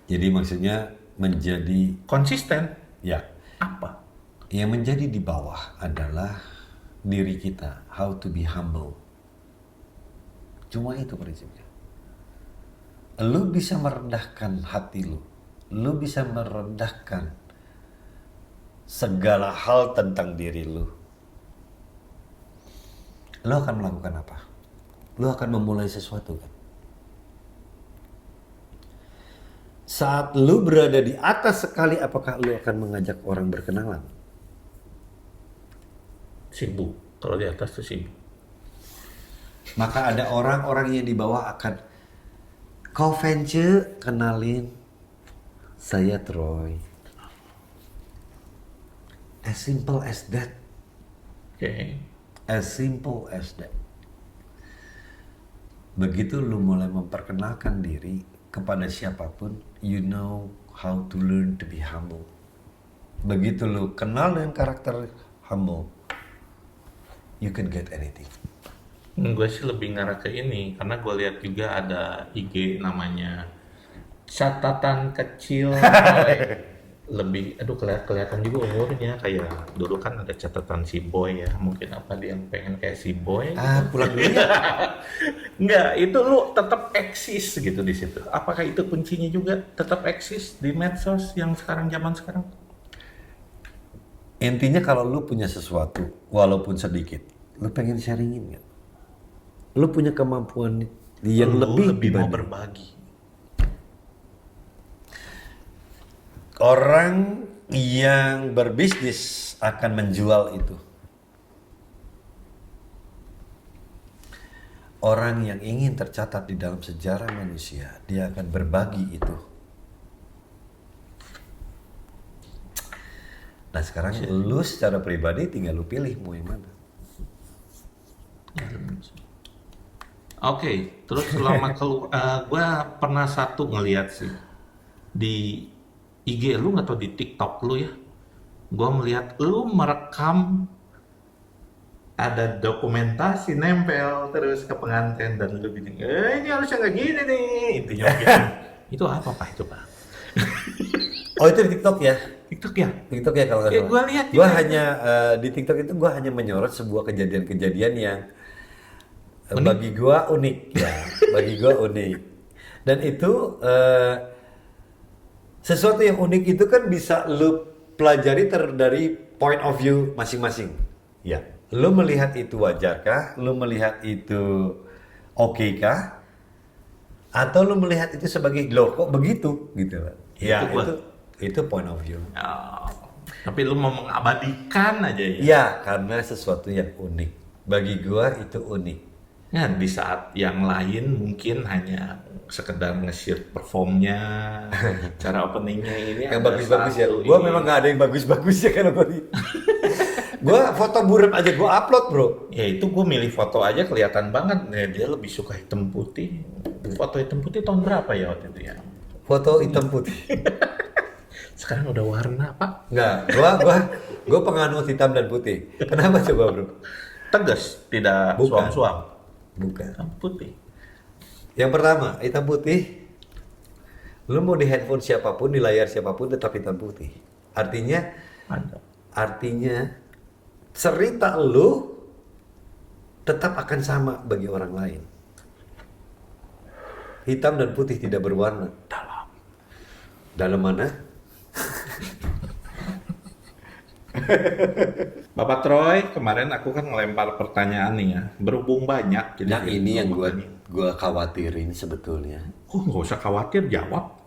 A: Jadi maksudnya menjadi
B: Konsisten.
A: ya,
B: Apa?
A: yang menjadi di bawah adalah diri kita, how to be humble. Cuma itu prinsipnya. Lu bisa merendahkan hati lu bisa merendahkan segala hal tentang diri lu. lo akan melakukan apa? Lo akan memulai sesuatu kan? Saat lo berada di atas sekali, apakah lo akan mengajak orang berkenalan?
B: Sibuk. Kalau di atas tuh sibuk.
A: Maka ada orang-orang yang di bawah akan, kau Vence, kenalin, saya Troy. As simple as that.
B: Oke.
A: As simple as that. Begitu lu mulai memperkenalkan diri kepada siapapun, you know how to learn to be humble. Begitu lu kenal dengan karakter humble, you can get anything.
B: Gue sih lebih ngarah ke ini, karena gue lihat juga ada IG namanya catatan kecil Boy. Lebih, aduh kelihatan juga umurnya, kayak dulu kan ada catatan si Boy ya, mungkin apa dia yang pengen kayak si Boy.
A: Pulang dulu ya.
B: Enggak, itu lu tetap eksis gitu di situ. Apakah itu kuncinya juga tetap eksis di medsos yang sekarang, zaman sekarang?
A: Intinya kalau lu punya sesuatu, walaupun sedikit, lu pengen sharingin nggak? Lu punya kemampuan yang
B: Lu
A: lebih
B: mau
A: dibanding
B: berbagi.
A: orang yang berbisnis akan menjual itu. Orang yang ingin tercatat di dalam sejarah manusia, dia akan berbagi itu. Nah sekarang lu secara pribadi tinggal lu pilih mau yang mana.
B: Oke, terus selama gue pernah satu ngeliat sih di IG lu atau di TikTok lu ya, gue melihat lu merekam ada dokumentasi nempel terus ke pengantin dan lu bilang, ini harusnya nggak gini nih, intinya begitu. Itu apa Pak itu Pak?
A: Oh itu di TikTok ya?
B: TikTok ya?
A: TikTok ya kalau nggak
B: Ya,
A: salah.
B: gua lihat
A: Gua
B: juga.
A: hanya di TikTok itu gua hanya menyorot sebuah kejadian-kejadian yang
B: Unik.
A: bagi gua unik ya, bagi gua unik. Dan itu sesuatu yang unik itu kan bisa lu pelajari dari point of view masing-masing. Ya, lu melihat itu wajarkah? Lu melihat itu oke kah? Atau lu melihat itu sebagai loh kok begitu gitu kan? Ya,
B: Itu gua.
A: itu point of view.
B: Oh, tapi lu mau mengabadikan aja ya?
A: Ya, karena sesuatu yang unik. Bagi gua itu unik.
B: Ya, di saat yang lain mungkin hanya sekedar nge-shoot performnya, cara openingnya ini
A: Yang
B: ada
A: bagus-bagus ya.
B: satu
A: Gua
B: ini.
A: memang gak ada yang bagus-bagus ya kan Bang. Gua foto buram aja gua upload, Bro.
B: Ya itu gue milih foto aja kelihatan banget. Ya, dia lebih suka hitam putih. Foto hitam putih tahun berapa ya waktu itu ya?
A: Foto hitam putih.
B: Sekarang udah warna Pak.
A: Enggak, gua penganut hitam dan putih. Kenapa coba, Bro?
B: Tegas, tidak
A: Bukan.
B: suam-suam.
A: Bukan.
B: Hitam putih.
A: Yang pertama, hitam putih. Lu mau di handphone siapapun, di layar siapapun tetap hitam putih. Artinya cerita lu tetap akan sama bagi orang lain. Hitam dan putih tidak berwarna. Dalam mana?
B: Bapak Troy, kemarin aku kan ngelempar pertanyaan nih ya. Berhubung banyak.
A: Nah ini yang
B: makanya.
A: gua khawatirin sebetulnya.
B: Oh, nggak usah khawatir, jawab.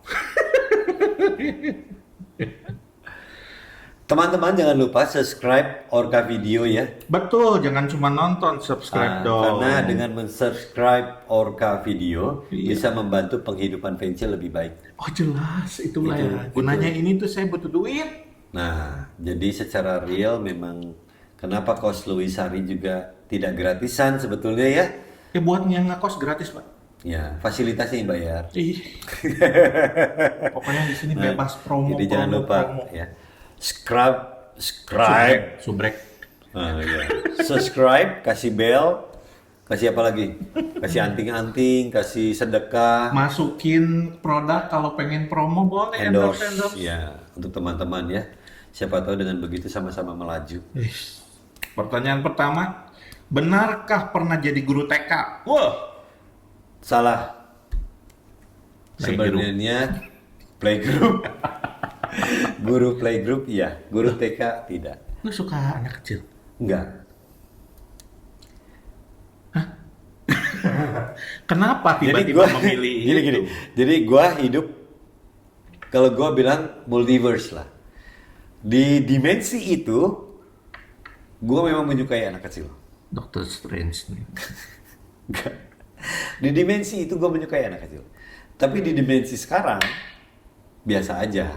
A: Teman-teman jangan lupa subscribe Orca Video ya.
B: Betul, jangan cuma nonton, subscribe dong.
A: Karena dengan men-subscribe Orca Video
B: Iya.
A: bisa membantu penghidupan Vence lebih baik.
B: Oh jelas, itulah
A: Itu,
B: ya. Gunanya ini tuh saya butuh duit.
A: Nah, jadi secara real memang kenapa kos Louis Sari juga tidak gratisan sebetulnya ya?
B: Ya buat yang ngekos gratis, Pak.
A: Ya, fasilitasnya yang bayar.
B: Ih. Pokoknya di sini bebas promo.
A: Jadi jangan lupa ya. Subscribe.
B: Subrek.
A: Ya. Subscribe, kasih bell, kasih apa lagi? Kasih anting-anting, kasih sedekah,
B: Masukin produk kalau pengen promo boleh
A: endorse.
B: endorse.
A: Ya, untuk teman-teman ya. Siapa tahu dengan begitu sama-sama melaju.
B: Ih. Pertanyaan pertama, benarkah pernah jadi guru TK? Wah.
A: Salah.
B: Playgroup.
A: Sebenarnya playgroup. Guru playgroup iya, guru TK tidak.
B: Lu suka anak kecil?
A: Enggak.
B: Kenapa tiba-tiba memilih
A: gini,
B: itu?
A: gini. Jadi gue hidup, kalau gue bilang multiverse lah. Di dimensi itu, gue memang menyukai anak kecil.
B: Doctor Strange nih.
A: Enggak. Di dimensi itu gue menyukai anak kecil. Tapi di dimensi sekarang, biasa aja.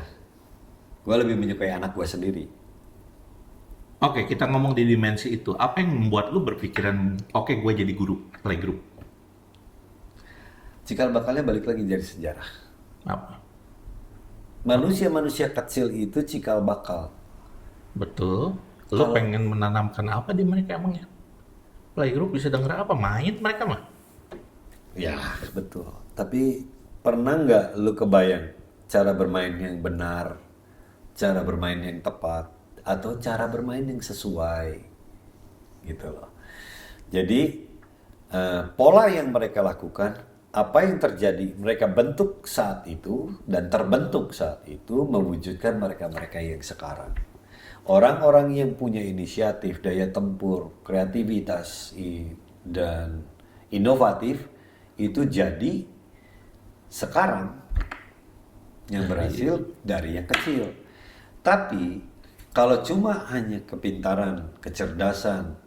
A: Gue lebih menyukai anak gue sendiri.
B: Oke, kita ngomong di dimensi itu. Apa yang membuat lu berpikiran, oke, gue jadi guru playgroup?
A: Cikal bakalnya balik lagi dari sejarah.
B: Apa?
A: Manusia-manusia kecil itu cikal bakal.
B: Betul. Lu pengen menanamkan apa di mereka emangnya? Playgroup bisa denger apa? Main mereka mah?
A: Ya, betul. Tapi pernah nggak lu kebayang cara bermain yang benar, cara bermain yang tepat, atau cara bermain yang sesuai? Gitu loh. Jadi, pola yang mereka lakukan, apa yang terjadi, mereka bentuk saat itu, dan terbentuk saat itu, mewujudkan mereka-mereka yang sekarang. Orang-orang yang punya inisiatif, daya tempur, kreativitas, dan inovatif, itu jadi sekarang yang berhasil dari yang kecil. Tapi kalau cuma hanya kepintaran, kecerdasan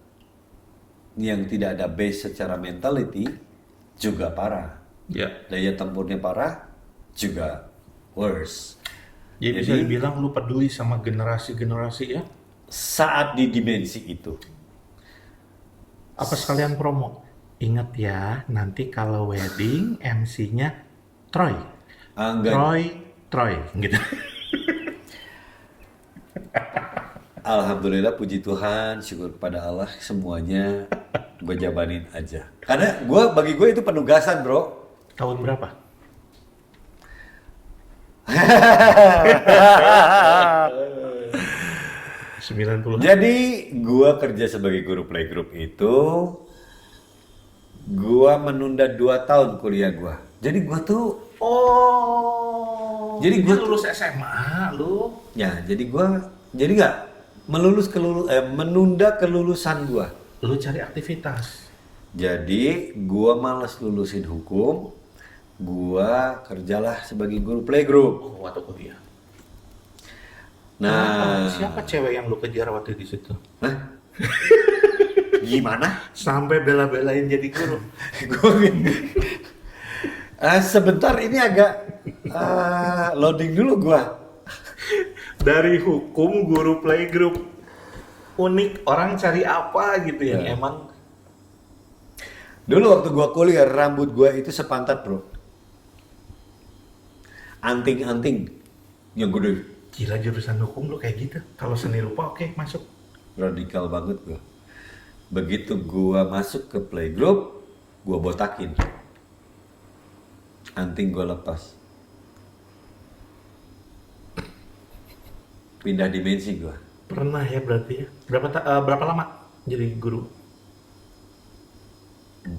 A: yang tidak ada base secara mentality juga parah.
B: Ya.
A: Daya tempurnya parah juga worse.
B: Jadi bisa dibilang lu peduli sama generasi-generasi ya?
A: Saat di dimensi itu,
B: Apa sekalian promo? Ingat ya, nanti kalau wedding MC-nya Troy.
A: enggak.
B: Troy, gitu.
A: Alhamdulillah, puji Tuhan, syukur kepada Allah, semuanya gue jabanin aja. Karena bagi gue itu penugasan, bro.
B: Tahun berapa?
A: Jadi gue kerja sebagai guru playgroup itu, gue menunda 2 tahun kuliah gue. Jadi gue tuh,
B: Jadi
A: gua
B: lulus SMA lu.
A: ya jadi nggak menunda kelulusan gue.
B: Lu cari aktivitas.
A: Jadi gue malas lulusin hukum, gue kerjalah sebagai guru playgroup.
B: Waktu kuliah.
A: Nah,
B: Siapa cewek yang lu kejar waktu di situ?
A: hah? Gimana?
B: Sampai bela-belain jadi guru.
A: Sebentar, ini agak loading dulu gue.
B: Dari hukum guru playgroup. Unik, orang cari apa gitu yang emang.
A: Dulu waktu gue kuliah, rambut gue itu sepantat, bro. Anting-anting yang gede.
B: Gila, jurusan hukum lu kayak gitu. Kalau seni rupa oke, masuk.
A: Radikal banget gue. Begitu gue masuk ke playgroup, gue botakin. Anting gue lepas. Pindah dimensi gue.
B: Pernah ya berarti ya. Berapa lama jadi guru?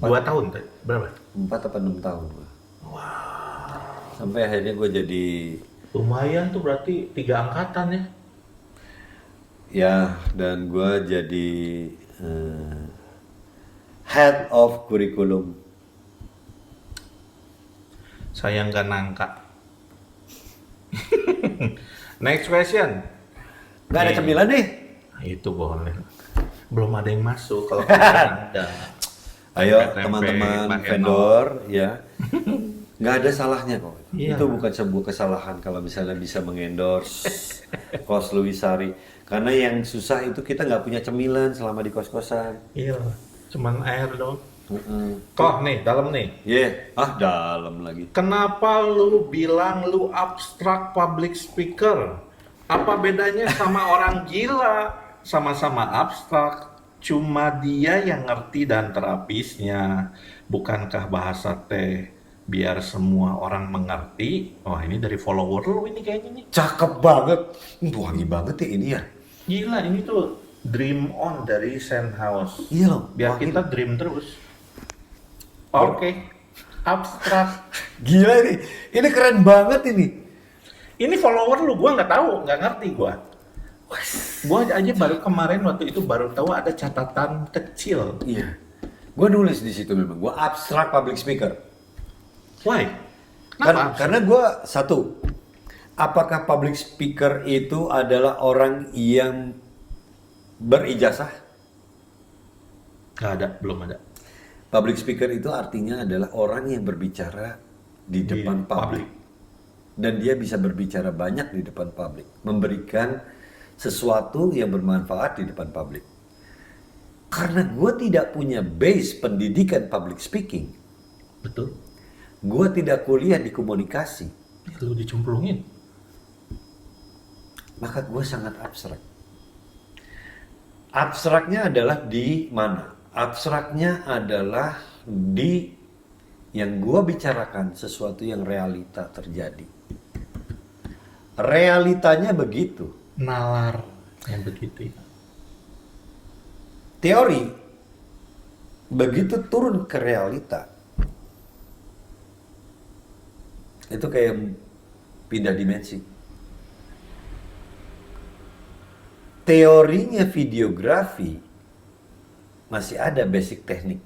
B: 2 tahun tuh. Berapa?
A: 4 apa 6 tahun gue. Sampai akhirnya gue jadi,
B: Lumayan tuh berarti 3 angkatan ya.
A: ya, dan gue jadi head of curriculum.
B: Saya nggak nangka. Next question.
A: Gak ada
B: Nih.
A: cemilan nih.
B: Nah, itu boleh. Belum ada yang masuk kalau kita ada.
A: Ayo
B: Tempe,
A: teman-teman
B: Mbak Eno.
A: vendor, ya. Nggak ada salahnya kok.
B: Iya.
A: Itu bukan sebuah kesalahan kalau misalnya bisa mengendorse Kos Luwisari. Karena yang susah itu kita nggak punya cemilan selama di kos-kosan.
B: Iya, cuman air dong.
A: Heeh.
B: Kok nih, dalam nih.
A: Dalam lagi.
B: Kenapa lu bilang lu abstrak public speaker? Apa bedanya sama orang gila? Sama-sama abstrak, cuma dia yang ngerti dan terapisnya. Bukankah bahasa teh biar semua orang mengerti? Wah, ini dari follower lu ini kayaknya nih.
A: Cakep banget. Wangi banget ya ini ya.
B: Gila, ini tuh dream on dari Sandhouse.
A: Iya loh.
B: Biar
A: wangi.
B: kita dream terus. Oke, abstrak.
A: Gila ini. Ini keren banget ini.
B: Ini follower lu, gua nggak tahu, nggak ngerti gua. Gua aja baru kemarin waktu itu baru tahu ada catatan kecil.
A: Iya. Gue nulis di situ memang, gue abstrak public speaker.
B: Why? Kenapa?
A: Karena gue satu, apakah public speaker itu adalah orang yang berijazah?
B: Nggak ada, belum ada.
A: Public speaker itu artinya adalah orang yang berbicara di depan publik. Dan dia bisa berbicara banyak di depan publik. Memberikan sesuatu yang bermanfaat di depan publik. Karena gue tidak punya base pendidikan public speaking.
B: Betul.
A: Gue tidak kuliah di komunikasi.
B: Lu dicemplungin.
A: Maka gue sangat abstrak. Abstraknya adalah di mana? Abstraknya adalah di yang gue bicarakan sesuatu yang realita terjadi. Realitanya begitu.
B: Nalar yang begitu ya.
A: Teori begitu turun ke realita itu kayak pindah dimensi. Teorinya videografi masih ada basic teknik.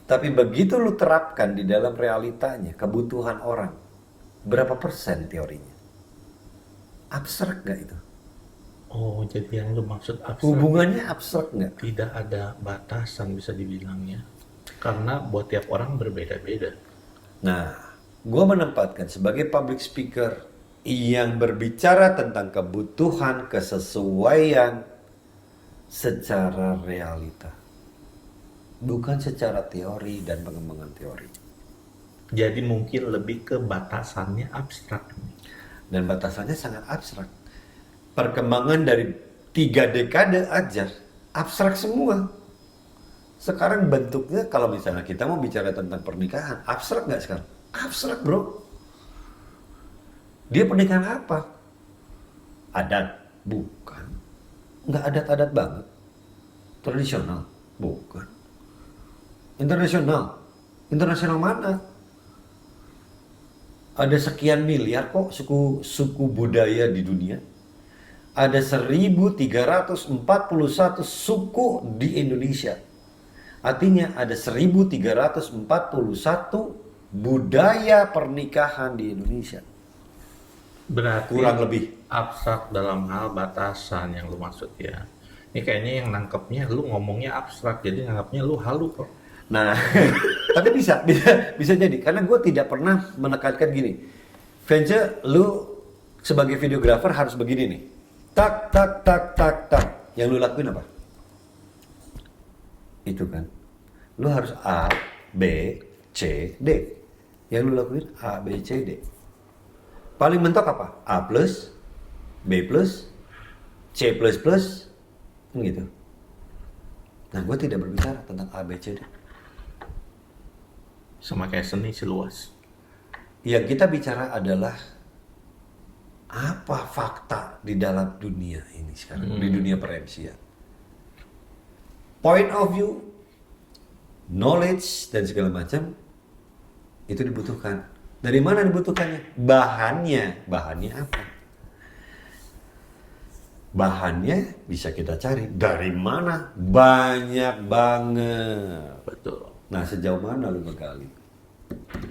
A: Tapi begitu lu terapkan di dalam realitanya, kebutuhan orang, berapa persen teorinya? Abstrak nggak itu?
B: Oh, jadi yang lu maksud abstrak.
A: Hubungannya abstrak nggak?
B: Tidak ada batasan bisa dibilangnya. Karena buat tiap orang berbeda-beda.
A: Nah, gue menempatkan sebagai public speaker yang berbicara tentang kebutuhan, kesesuaian secara realita. Bukan secara teori dan pengembangan teori.
B: Jadi mungkin lebih ke batasannya abstrak.
A: Dan batasannya sangat abstrak. Perkembangan dari 3 dekade aja abstrak semua. Sekarang bentuknya kalau misalnya kita mau bicara tentang pernikahan, abstrak nggak sekarang? Abstrak bro. Dia pernikahan apa? Adat? Bukan. Nggak adat-adat banget. Tradisional? Bukan. Internasional? Internasional mana? Ada sekian miliar kok suku budaya di dunia. Ada 1341 suku di Indonesia. Artinya ada 1341 budaya pernikahan di Indonesia.
B: Berarti
A: Kurang lebih.
B: abstrak dalam hal batasan yang lu maksud ya. Ini kayaknya yang nangkepnya lu ngomongnya abstrak, jadi nangkepnya lu halu kok.
A: Nah, tapi bisa jadi. Karena gue tidak pernah menekankan gini. Vance, lu sebagai videografer harus begini nih. Tak, tak, tak, tak, tak. Yang lu lakuin apa? Itu kan. Lu harus A, B, C, D. Yang lu lakuin A, B, C, D. Paling mentok apa? A plus, B plus, C plus plus. Gitu. Nah, gue tidak berbicara tentang A, B, C, D.
B: Sama kayak seni seluas.
A: Yang kita bicara adalah apa fakta di dalam dunia ini sekarang, di dunia per-MC-an. Point of view, knowledge, dan segala macam itu dibutuhkan. Dari mana dibutuhkannya? Bahannya apa? Bahannya bisa kita cari. Dari mana? Banyak banget.
B: Betul.
A: Nah, sejauh mana lu menggali?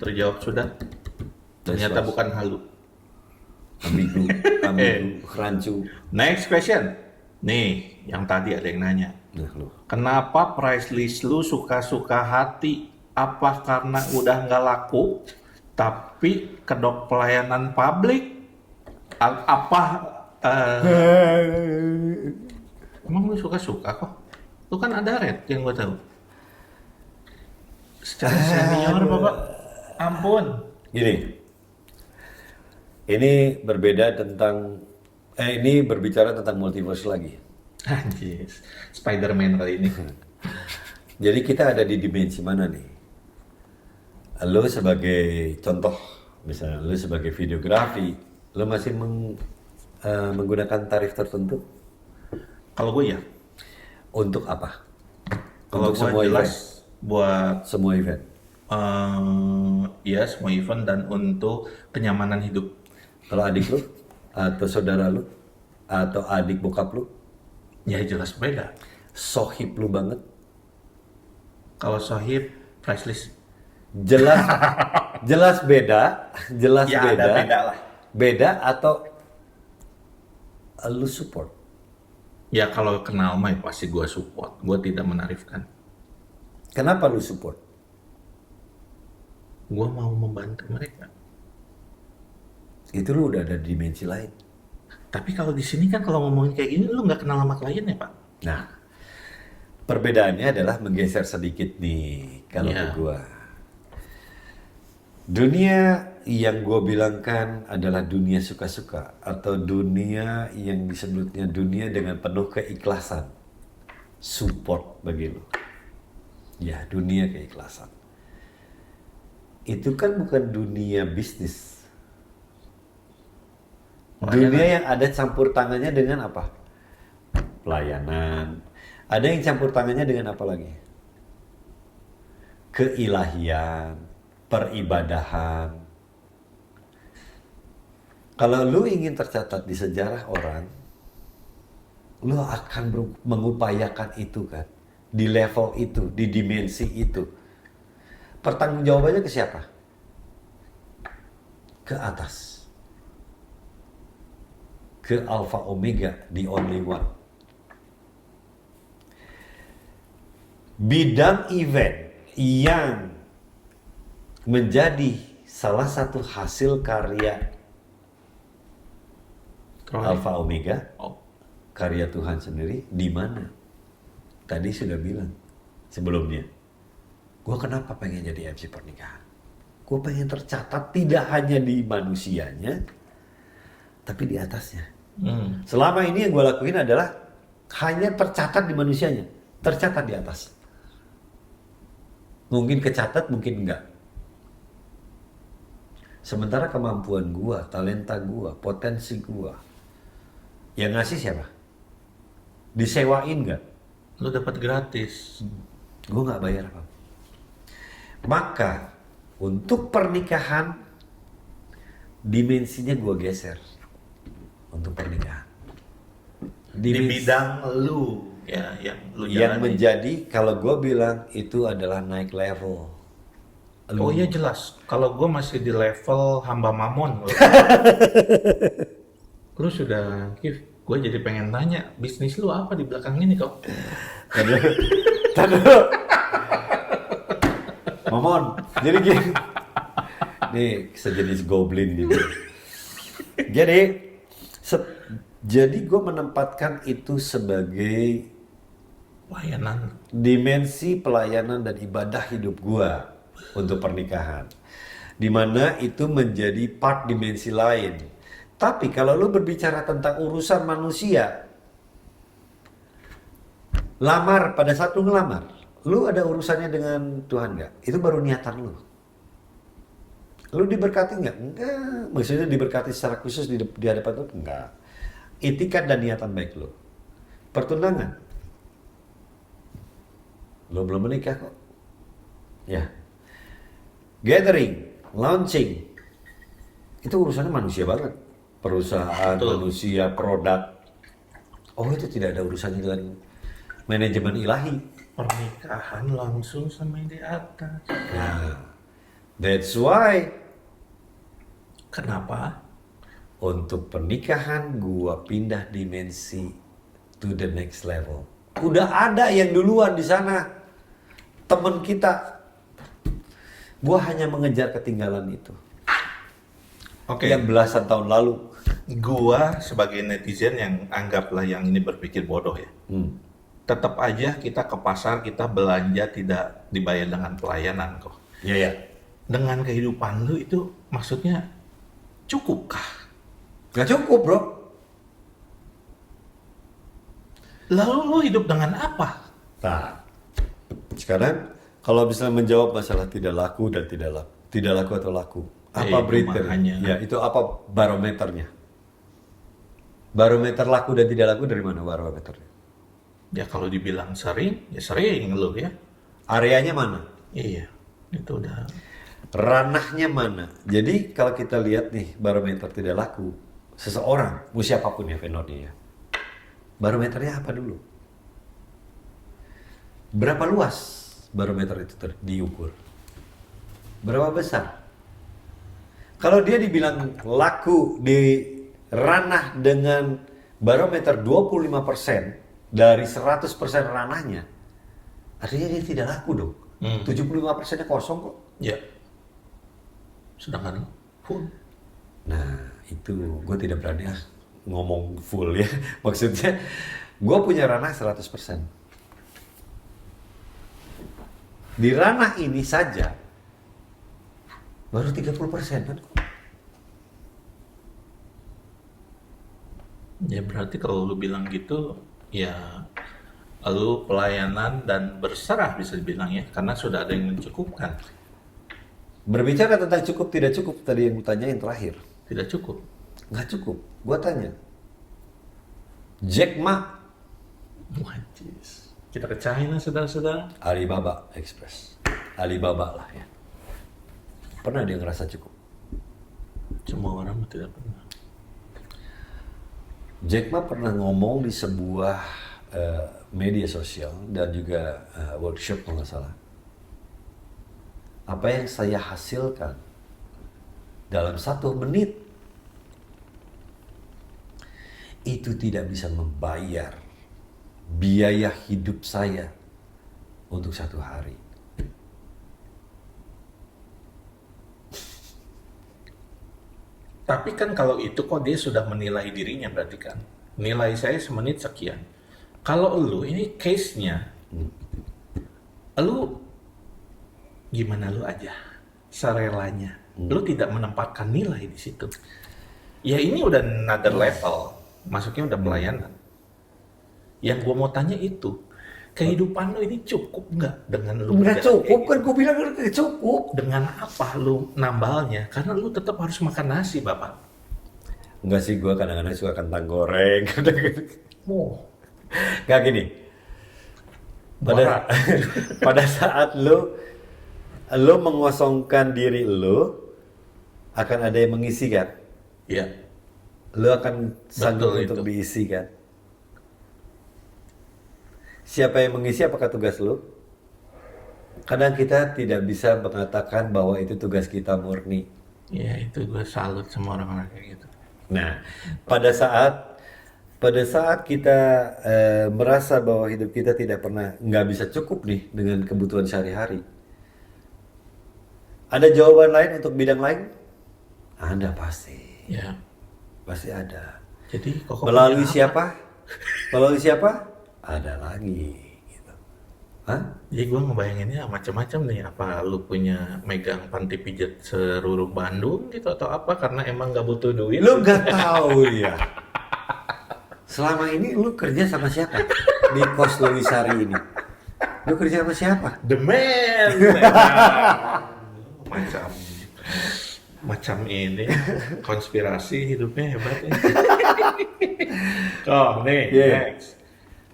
B: Terjawab sudah. Ternyata
A: Jelas.
B: bukan halu.
A: Ambigu, rancu.
B: Next question. Nih, yang tadi ada yang nanya.
A: Nah, lu.
B: Kenapa price list lu suka-suka hati? Apa karena udah nggak laku? Tapi kedok pelayanan publik? Emang lu suka-suka kok? Lu kan ada rate yang gue tahu. Secara senior, Bapak. Ampun.
A: Gini, ini berbeda tentang, ini berbicara tentang multiverse lagi.
B: Anjis, Spider-Man kali ini.
A: Jadi kita ada di dimensi mana nih? Lo sebagai contoh, misalnya lo sebagai videografi, lo masih menggunakan tarif tertentu
B: Kalau gue ya,
A: untuk apa?
B: kalau
A: Untuk
B: gue
A: semua event?
B: jelas buat
A: Semua event.
B: ya semua event dan untuk kenyamanan hidup.
A: Kalau adik lo, atau saudara lo, atau adik bokap lo,
B: Ya jelas beda.
A: sohib lo banget,
B: Kalau Sohib priceless.
A: Jelas jelas beda, jelas
B: Ya
A: beda.
B: ada beda lah.
A: Beda atau lu support?
B: Ya kalau kenal mah pasti gue support. Gue tidak menarifkan.
A: Kenapa lu support?
B: Gue mau membantu mereka.
A: Itu lu udah ada dimensi lain.
B: Tapi kalau di sini kan kalau ngomongin kayak gini, lu nggak kenal sama kliennya, Pak.
A: Nah, perbedaannya adalah menggeser sedikit nih kalau ke
B: Iya.
A: gua. Dunia yang gue bilangkan adalah dunia suka-suka atau dunia yang disebutnya dunia dengan penuh keikhlasan. Support bagi lu. Ya, dunia keikhlasan. Itu kan bukan dunia bisnis. Dunia yang ada campur tangannya dengan apa? Pelayanan. Ada yang campur tangannya dengan apa lagi? Keilahian, peribadahan. Kalau lu ingin tercatat di sejarah orang, lu akan mengupayakan itu kan, di level itu, di dimensi itu. Pertanggungjawabannya ke siapa? Ke atas. Ke Alpha Omega, the only one. Bidang event yang menjadi salah satu hasil karya Alpha Omega,
B: Oh,
A: karya Tuhan sendiri, di mana? Tadi sudah bilang sebelumnya. Gue kenapa pengen jadi MC pernikahan? Gue pengen tercatat tidak hanya di manusianya, tapi di atasnya. Selama ini yang gue lakuin adalah hanya tercatat di manusianya, tercatat di atas. Mungkin kecatat, mungkin enggak. Sementara kemampuan gue, talenta gue, potensi gue, yang ngasih siapa? Disewain nggak?
B: lu dapat gratis.
A: Gue nggak bayar apa. Maka untuk pernikahan dimensinya gue geser untuk pernikahan.
B: Di bidang lu, ya, yang lu
A: yang
B: jalani.
A: menjadi kalau gue bilang itu adalah naik level.
B: Oh iya jelas. Kalau gue masih di level hamba mamon. Lu sudah, Kif, gue jadi pengen tanya, bisnis lu apa di belakang ini kok?
A: Tadu. Momon, jadi gini. Nih sejenis goblin gitu. Jadi, jadi gue menempatkan itu sebagai
B: Layanan.
A: dimensi pelayanan dan ibadah hidup gue untuk pernikahan. Dimana itu menjadi part dimensi lain. Tapi kalau lu berbicara tentang urusan manusia, lamar pada saat lu ngelamar, lu ada urusannya dengan Tuhan nggak? Itu baru niatan lu. Lu diberkati nggak? Enggak. Maksudnya diberkati secara khusus di hadapan Tuhan? Enggak. Itikat dan niatan baik lu. Pertunangan, lu belum menikah kok. Ya. Gathering, launching, itu urusannya manusia banget. Perusahaan,
B: Betul.
A: manusia, produk. Oh itu tidak ada urusannya dengan manajemen ilahi.
B: Pernikahan langsung sama yang di atas.
A: Nah, that's why
B: Kenapa?
A: untuk pernikahan gua pindah dimensi to the next level. Udah ada yang duluan di sana. Temen kita. Gua hanya mengejar ketinggalan itu.
B: Oke.
A: Yang belasan tahun lalu.
B: Gua sebagai netizen yang anggaplah yang ini berpikir bodoh ya. Tetap aja kita ke pasar, kita belanja tidak dibayar dengan pelayanan kok.
A: Iya ya.
B: Dengan kehidupan lu itu maksudnya cukupkah?
A: Gak cukup bro.
B: Lalu lu hidup dengan apa?
A: Nah, sekarang kalau bisa menjawab masalah tidak laku dan tidak laku atau laku, apa
B: itu
A: kriteria?
B: makanya.
A: Ya itu apa barometernya? Barometer laku dan tidak laku dari mana barometernya?
B: Ya kalau dibilang sering, ya sering lu ya.
A: Areanya mana?
B: Iya, itu udah.
A: Ranahnya mana? Jadi kalau kita lihat nih barometer tidak laku, seseorang, mau siapapun ya vendornya ya, barometernya apa dulu? Berapa luas barometer itu diukur? Berapa besar? Kalau dia dibilang laku di ranah dengan barometer 25% dari 100% ranahnya, artinya dia tidak laku dong. 75%-nya kosong kok.
B: Ya. Sedangkan full.
A: Nah, itu gue tidak berani ngomong full ya. Maksudnya, gue punya ranah 100%. Di ranah ini saja, baru 30% kan?
B: Ya berarti kalau lu bilang gitu, ya lu pelayanan dan berserah bisa dibilang ya, karena sudah ada yang mencukupkan.
A: Berbicara tentang cukup tidak cukup, tadi yang tanyain terakhir.
B: Tidak cukup.
A: Nggak cukup. Gue tanya, Jack Ma,
B: Wajis. Kita ke China, saudara-saudara.
A: Alibaba Express. Alibaba lah ya. Pernah dia ngerasa cukup?
B: Semua orang tidak pernah.
A: Jack Ma pernah ngomong di sebuah media sosial dan juga workshop kalau nggak salah. Apa yang saya hasilkan dalam 1 menit itu tidak bisa membayar biaya hidup saya untuk 1 hari.
B: Tapi kan kalau itu kok dia sudah menilai dirinya berarti kan. Nilai saya semenit sekian. Kalau lu ini case-nya, lu gimana lu aja, serelanya. Lu tidak menempatkan nilai di situ. Ya ini udah another level, masuknya udah pelayanan. Yang gua mau tanya itu, kehidupan lu ini cukup nggak dengan lu
A: Nggak
B: kerja
A: cukup
B: kayak
A: kan, gue bilang nggak cukup.
B: gitu? Dengan apa lu nambalnya? Karena lu tetap harus makan nasi, Bapak.
A: Enggak sih, gue kadang-kadang suka kentang goreng.
B: Oh,
A: Nggak gini.
B: Barat.
A: Pada saat lu mengosongkan diri lu, akan ada yang mengisi kan?
B: ya.
A: Lu akan sanggup
B: Betul
A: untuk
B: itu.
A: diisi kan? Siapa yang mengisi, apakah tugas lu? Kadang kita tidak bisa mengatakan bahwa itu tugas kita murni.
B: Ya itu gue salut sama orang-orang kayak gitu.
A: Nah, pada saat kita merasa bahwa hidup kita nggak bisa cukup nih dengan kebutuhan sehari-hari, ada jawaban lain untuk bidang lain? Ada pasti
B: Ya.
A: ada.
B: Jadi kok
A: Melalui
B: punya apa?
A: siapa? Melalui siapa? Ada lagi. Gitu. Hah?
B: Jadi gue ngebayanginnya macam-macam nih. Apa lu punya megang panti pijat seluruh Bandung gitu atau apa? Karena emang gak butuh duit.
A: Lu nggak tahu ya. Selama ini lu kerja sama siapa di Kos Lewisari ini? Lu kerja sama siapa?
B: The man. macam macam ini konspirasi hidupnya hebat ya. Oh nih,
A: Yeah.
B: next.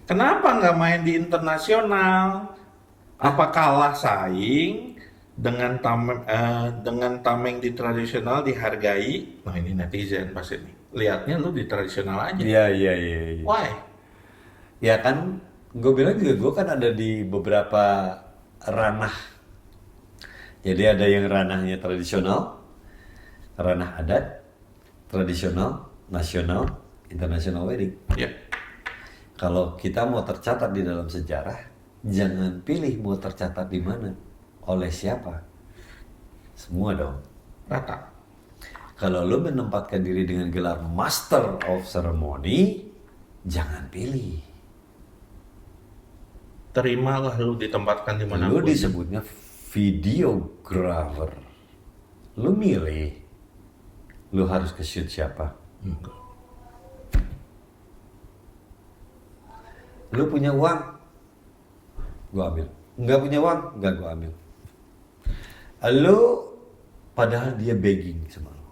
B: Kenapa nggak main di internasional? Apa kalah saing dengan tameng di tradisional dihargai? Nah ini netizen pasti nih. Lihatnya lu di tradisional aja.
A: Iya.
B: Why?
A: Ya kan, gue bilang juga gue kan ada di beberapa ranah. Jadi ada yang ranahnya tradisional, ranah adat, tradisional, nasional, international wedding.
B: Ya,
A: Kalau kita mau tercatat di dalam sejarah, jangan pilih mau tercatat di mana, oleh siapa. Semua dong.
B: rata.
A: Kalau lo menempatkan diri dengan gelar Master of Ceremony, jangan pilih.
B: Terimalah lu ditempatkan di mana
A: Lo
B: pun.
A: disebutnya videographer. Lo milih, lo harus ke shoot siapa.
B: Enggak.
A: Lo punya uang, gua ambil. Nggak punya uang, nggak gua ambil. Lo, padahal dia begging sama lo.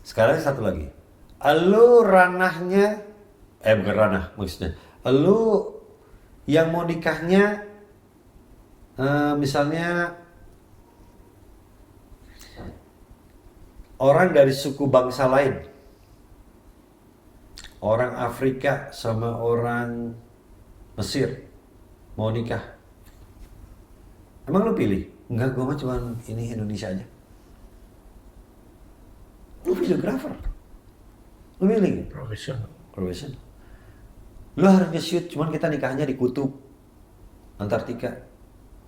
A: Sekarang satu lagi. Lo ranahnya, bukan ranah maksudnya. Lo yang mau nikahnya, misalnya orang dari suku bangsa lain. Orang Afrika sama orang Mesir mau nikah. Emang lu pilih? Enggak, gue mah cuma ini Indonesia aja. Lu videografer. Lu pilih nggak?
B: Profesional.
A: Professional. Lu harus nge-shoot, cuman kita nikahnya di kutub Antartika.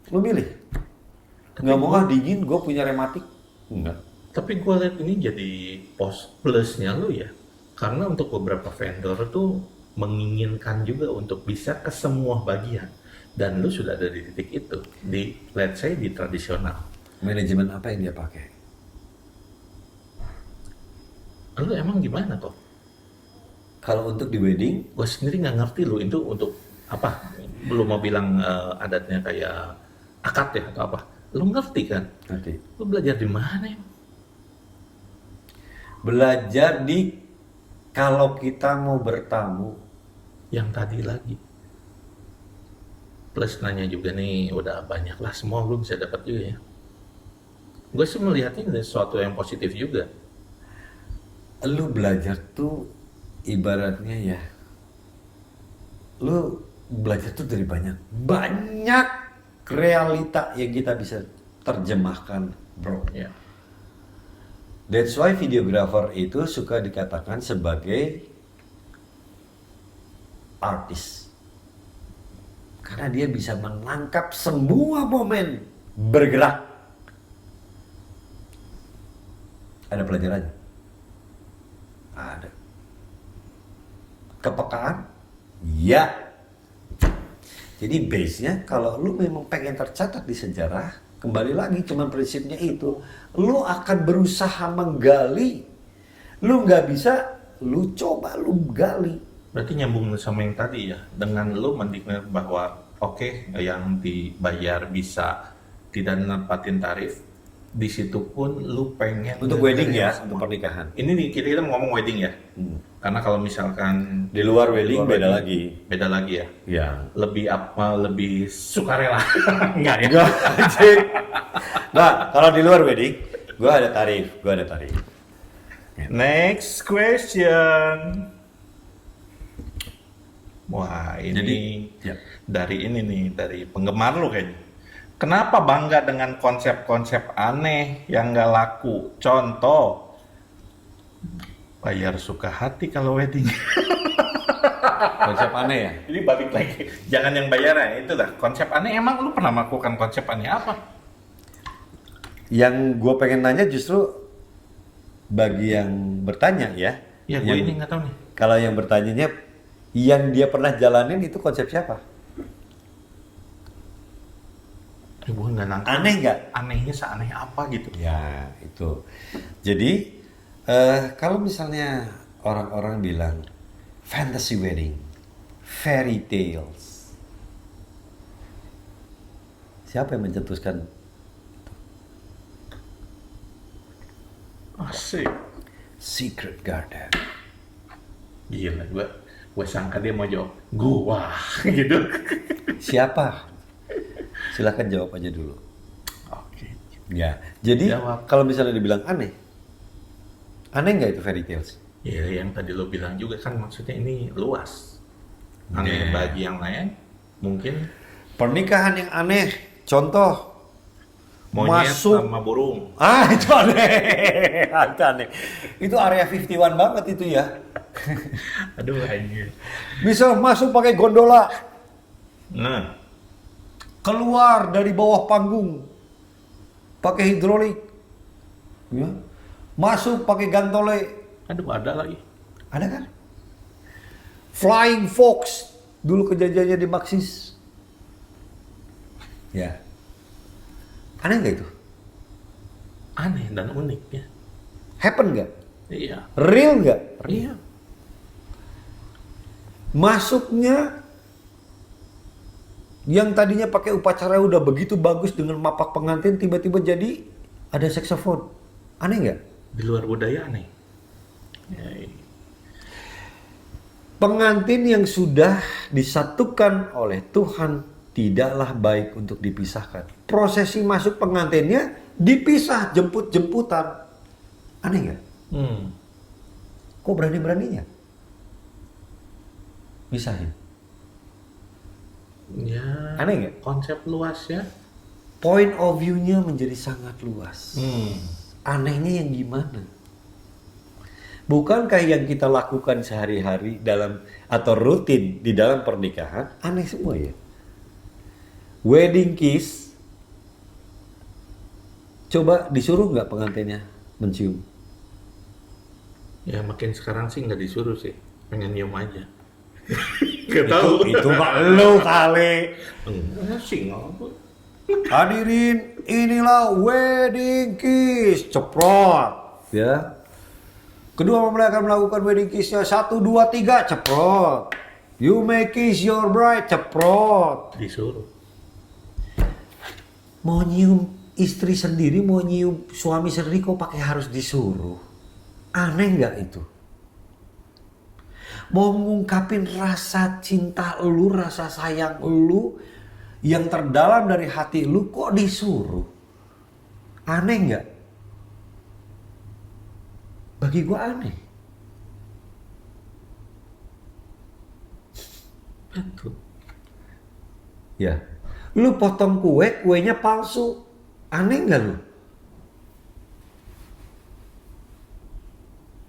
A: Lu milih? Nggak mau dingin, gue punya rematik. Enggak.
B: Tapi gue lihat ini jadi plusnya lu ya. Karena untuk beberapa vendor tuh menginginkan juga untuk bisa ke semua bagian. Dan lu sudah ada di titik itu. Di, let's say, di tradisional.
A: Manajemen apa yang dia pakai?
B: Lu emang gimana kok?
A: Kalau untuk di wedding,
B: Gue sendiri nggak ngerti lu itu untuk apa. Belum mau bilang adatnya kayak akad ya atau apa. Lu ngerti kan?
A: nanti
B: Lu belajar di mana ya?
A: belajar di kalau kita mau bertamu.
B: Yang tadi lagi. Plus nanya juga nih, udah banyak lah semua lu bisa dapat juga ya. Gue sih melihatnya dari sesuatu yang positif juga.
A: Lu belajar tuh ibaratnya ya, lu belajar tuh dari banyak realita yang kita bisa terjemahkan, bro.
B: Ya.
A: That's why videographer itu suka dikatakan sebagai artis. Karena dia bisa menangkap semua momen bergerak. Ada pelajarannya? Ada. Kepekaan? Ya. Jadi base-nya kalau lu memang pengen tercatat di sejarah, kembali lagi cuman prinsipnya itu. Lu akan berusaha menggali. Lu nggak bisa, lu coba lu gali.
B: Berarti nyambung sama yang tadi ya, dengan lu mendeklar bahwa oke, yang dibayar bisa tidak nepatin tarif, di situ pun lu pengen
A: Untuk wedding ya, untuk pernikahan.
B: Ini nih kita mau ngomong wedding ya, karena kalau misalkan
A: Di luar wedding beda lagi.
B: beda lagi ya,
A: Ya.
B: lebih apa, lebih sukarela, enggak ya?
A: Enggak, anjing. Nah, kalau di luar wedding, gua ada tarif.
B: Next question. Wah, ini
A: Jadi, ya.
B: dari ini nih, dari penggemar lu kayaknya. Kenapa bangga dengan konsep-konsep aneh yang nggak laku? Contoh, bayar suka hati kalau wedding.
A: Konsep aneh ya.
B: Ini balik lagi, jangan yang bayaran, itu lah konsep aneh. Emang lu pernah melakukan konsep aneh apa?
A: Yang gue pengen nanya justru bagi yang bertanya ya.
B: Ya gue ini nggak tahu nih.
A: Kalau yang bertanyanya, yang dia pernah jalanin itu konsep siapa?
B: Gue nggak nangkep.
A: Aneh nggak?
B: Anehnya seaneh apa gitu?
A: Ya, itu. Jadi, kalau misalnya orang-orang bilang fantasy wedding, fairy tales, siapa yang mencetuskan?
B: Asik.
A: Secret Garden.
B: Gila, gue sangka dia mau jawab gua gitu.
A: Siapa? Silahkan jawab aja dulu.
B: Oke.
A: Ya, jadi
B: Jawab.
A: kalau misalnya dibilang aneh nggak itu fairy tales?
B: Ya yang tadi lo bilang juga kan maksudnya ini luas. Aneh
A: Yeah.
B: bagi yang lain mungkin
A: Pernikahan yang aneh, contoh
B: monyet
A: masuk.
B: sama burung.
A: Itu aneh. Itu aneh. Itu area 51 banget itu ya.
B: Aduh anjir.
A: Bisa masuk pakai gondola,
B: Nah,
A: keluar dari bawah panggung pakai hidrolik. Ya. Masuk pakai gantole.
B: aduh ada lagi.
A: Ada kan? Flying Fox dulu kejadiannya di Maxis. Ya. Aneh nggak itu?
B: Aneh dan unik ya.
A: Happen nggak?
B: Iya.
A: Real nggak?
B: Iya.
A: Masuknya yang tadinya pakai upacara udah begitu bagus dengan mapak pengantin, tiba-tiba jadi ada saksofon. Aneh nggak?
B: Di luar budaya aneh. Ya, iya.
A: Pengantin yang sudah disatukan oleh Tuhan tidaklah baik untuk dipisahkan. Prosesi masuk pengantinnya dipisah, jemput-jemputan. Aneh nggak? Kok berani-beraninya? Misahin.
B: Ya.
A: Aneh nggak?
B: Konsep luas ya.
A: point of view-nya menjadi sangat luas.
B: Hmm.
A: Anehnya yang gimana? Bukankah yang kita lakukan sehari-hari dalam atau rutin di dalam pernikahan aneh semua ya? Wedding kiss, coba disuruh nggak pengantinnya mencium?
B: Ya makin sekarang sih nggak disuruh sih, pengen nyium aja. Gak tahu.
A: Itu mah lo kali.
B: Enggak sih, nggak.
A: Hadirin, inilah wedding kiss, ceprot, ya. Kedua mempelai akan melakukan wedding kiss-nya 1, 2, 3, ceprot. You may kiss your bride, ceprot.
B: Disuruh.
A: Mau nyium istri sendiri, mau nyium suami sendiri kok pakai harus disuruh? Aneh nggak itu? Mau ngungkapin rasa cinta lu, rasa sayang lu yang terdalam dari hati lu kok disuruh? Aneh nggak? Bagi gua aneh.
B: Betul.
A: Ya, lu potong kue, kuenya palsu. Aneh nggak lu?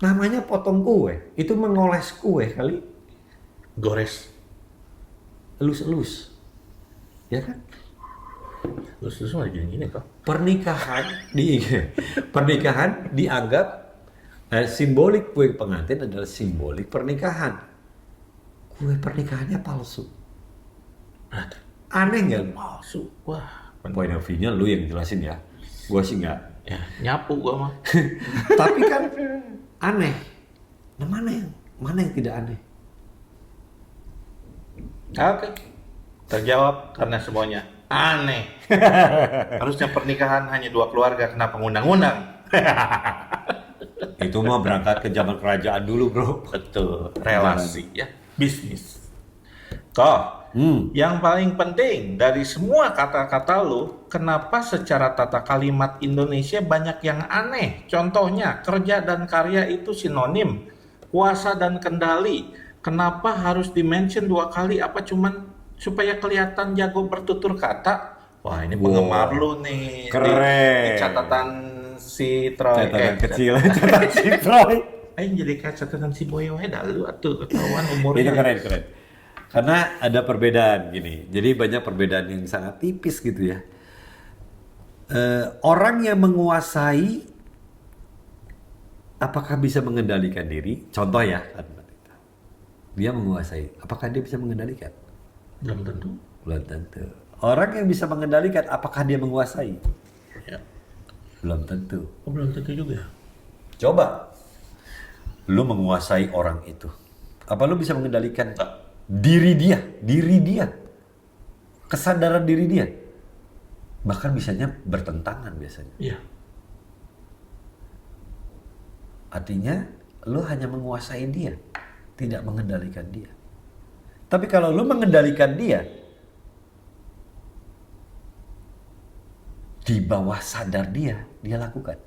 A: Namanya potong kue, itu mengoles kue kali.
B: Gores.
A: Elus-elus. Ya kan?
B: Terus lagi gini kok.
A: Pernikahan dianggap simbolik kue pengantin adalah simbolik pernikahan. Kue pernikahannya palsu. Aneh nggak?
B: Palsu. Wah.
A: Point of view-nya lu yang jelasin ya. Gua sih nggak.
B: Ya nyapu gua mah.
A: Tapi kan aneh. Nah, mana yang tidak aneh?
B: Oke. Terjawab karena semuanya aneh. Harusnya pernikahan hanya 2 keluarga, kenapa ngundang-undang?
A: Itu mah berangkat ke zaman kerajaan dulu, bro.
B: Betul, relasi ya, bisnis. Toh, yang paling penting dari semua kata-kata lu, kenapa secara tata kalimat Indonesia banyak yang aneh? Contohnya, kerja dan karya itu sinonim, kuasa dan kendali. Kenapa harus di-mention 2 kali? Apa cuman supaya kelihatan jago bertutur kata? Wah, ini penggemar lu nih.
A: Keren.
B: Di catatan si Troy.
A: Catatan kecil, catatan si Troy.
B: Jadi kayak catatan si Boy wae dah lu atuh ketahuan umurnya.
A: Itu keren. Karena ada perbedaan gini. Jadi banyak perbedaan yang sangat tipis gitu ya. Orang yang menguasai apakah bisa mengendalikan diri? Contoh ya, dia menguasai. Apakah dia bisa mengendalikan?
B: Belum tentu.
A: Belum tentu. Orang yang bisa mengendalikan, apakah dia menguasai?
B: Ya.
A: Belum tentu.
B: Oh, belum tentu juga.
A: Coba, lu menguasai orang itu. Apa lu bisa mengendalikan diri dia, kesadaran diri dia? Bahkan bisanya bertentangan biasanya.
B: Iya.
A: Artinya, lu hanya menguasai dia, tidak mengendalikan dia. Tapi kalau lu mengendalikan dia, di bawah sadar dia lakukan.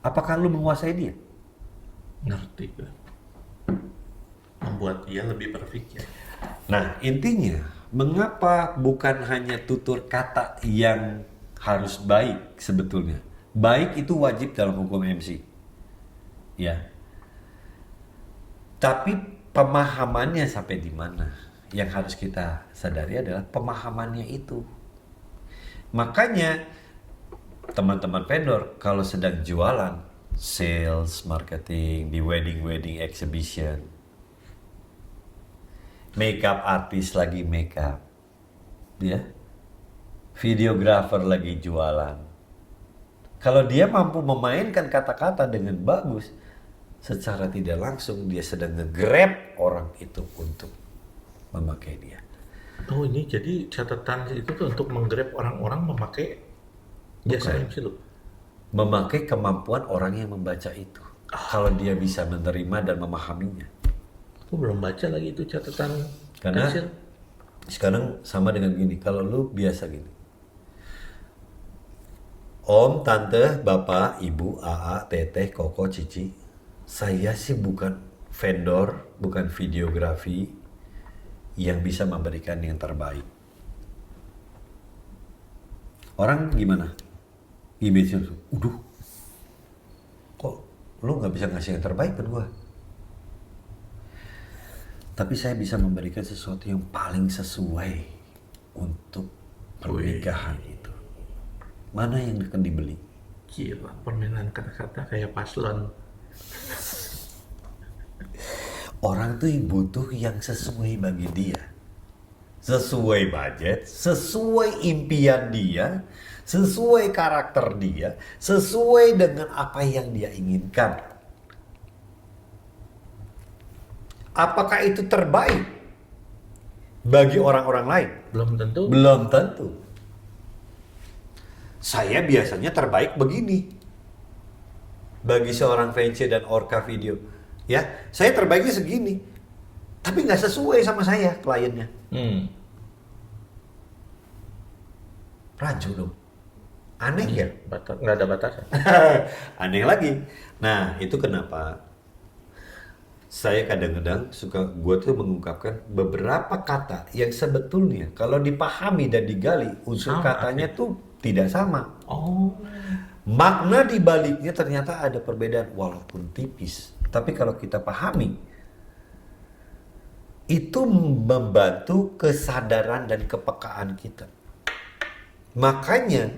A: Apakah lu menguasai dia?
B: Ngerti gue. Membuat dia lebih berpikir.
A: Nah, intinya, mengapa bukan hanya tutur kata yang harus baik sebetulnya? Baik itu wajib dalam hukum MC. Ya. Tapi pemahamannya sampai di mana? Yang harus kita sadari adalah pemahamannya itu. Makanya teman-teman vendor kalau sedang jualan, sales, marketing, di wedding exhibition, makeup artis lagi makeup, ya, videographer lagi jualan. Kalau dia mampu memainkan kata-kata dengan bagus, secara tidak langsung dia sedang nge-grab orang itu untuk memakai dia.
B: Oh, ini jadi catatan itu tuh untuk menggrab orang-orang memakai jasa MC lu.
A: Memakai kemampuan orang yang membaca itu. Kalau dia bisa menerima dan memahaminya.
B: Aku belum baca lagi itu catatan
A: Karena
B: kecil.
A: sekarang sama dengan gini, kalau lu biasa gini. Om, tante, bapak, ibu, AA, teteh, koko, cici. Saya sih bukan vendor, bukan videografi yang bisa memberikan yang terbaik. Orang gimana? Image-nya tuh, kok lu nggak bisa ngasih yang terbaik ke gua? Tapi saya bisa memberikan sesuatu yang paling sesuai untuk pernikahan itu. Mana yang akan dibeli?
B: Gila, permainan kata-kata kayak paslon.
A: Orang tuh butuh yang sesuai bagi dia. Sesuai budget, sesuai impian dia, sesuai karakter dia, sesuai dengan apa yang dia inginkan. Apakah itu terbaik bagi orang-orang lain?
B: Belum tentu.
A: Belum tentu. Saya biasanya terbaik begini. Bagi seorang VC dan Orca Video. Ya, saya terbaiknya segini. Tapi nggak sesuai sama saya kliennya. Rancu dong. Aneh ya?
B: Nggak ada batasan.
A: Aneh lagi. Nah, itu kenapa saya kadang-kadang suka gue tuh mengungkapkan beberapa kata yang sebetulnya kalau dipahami dan digali unsur
B: Sama,
A: katanya tuh tidak sama.
B: Oh,
A: Makna di baliknya ternyata ada perbedaan walaupun tipis. Tapi kalau kita pahami itu membantu kesadaran dan kepekaan kita. Makanya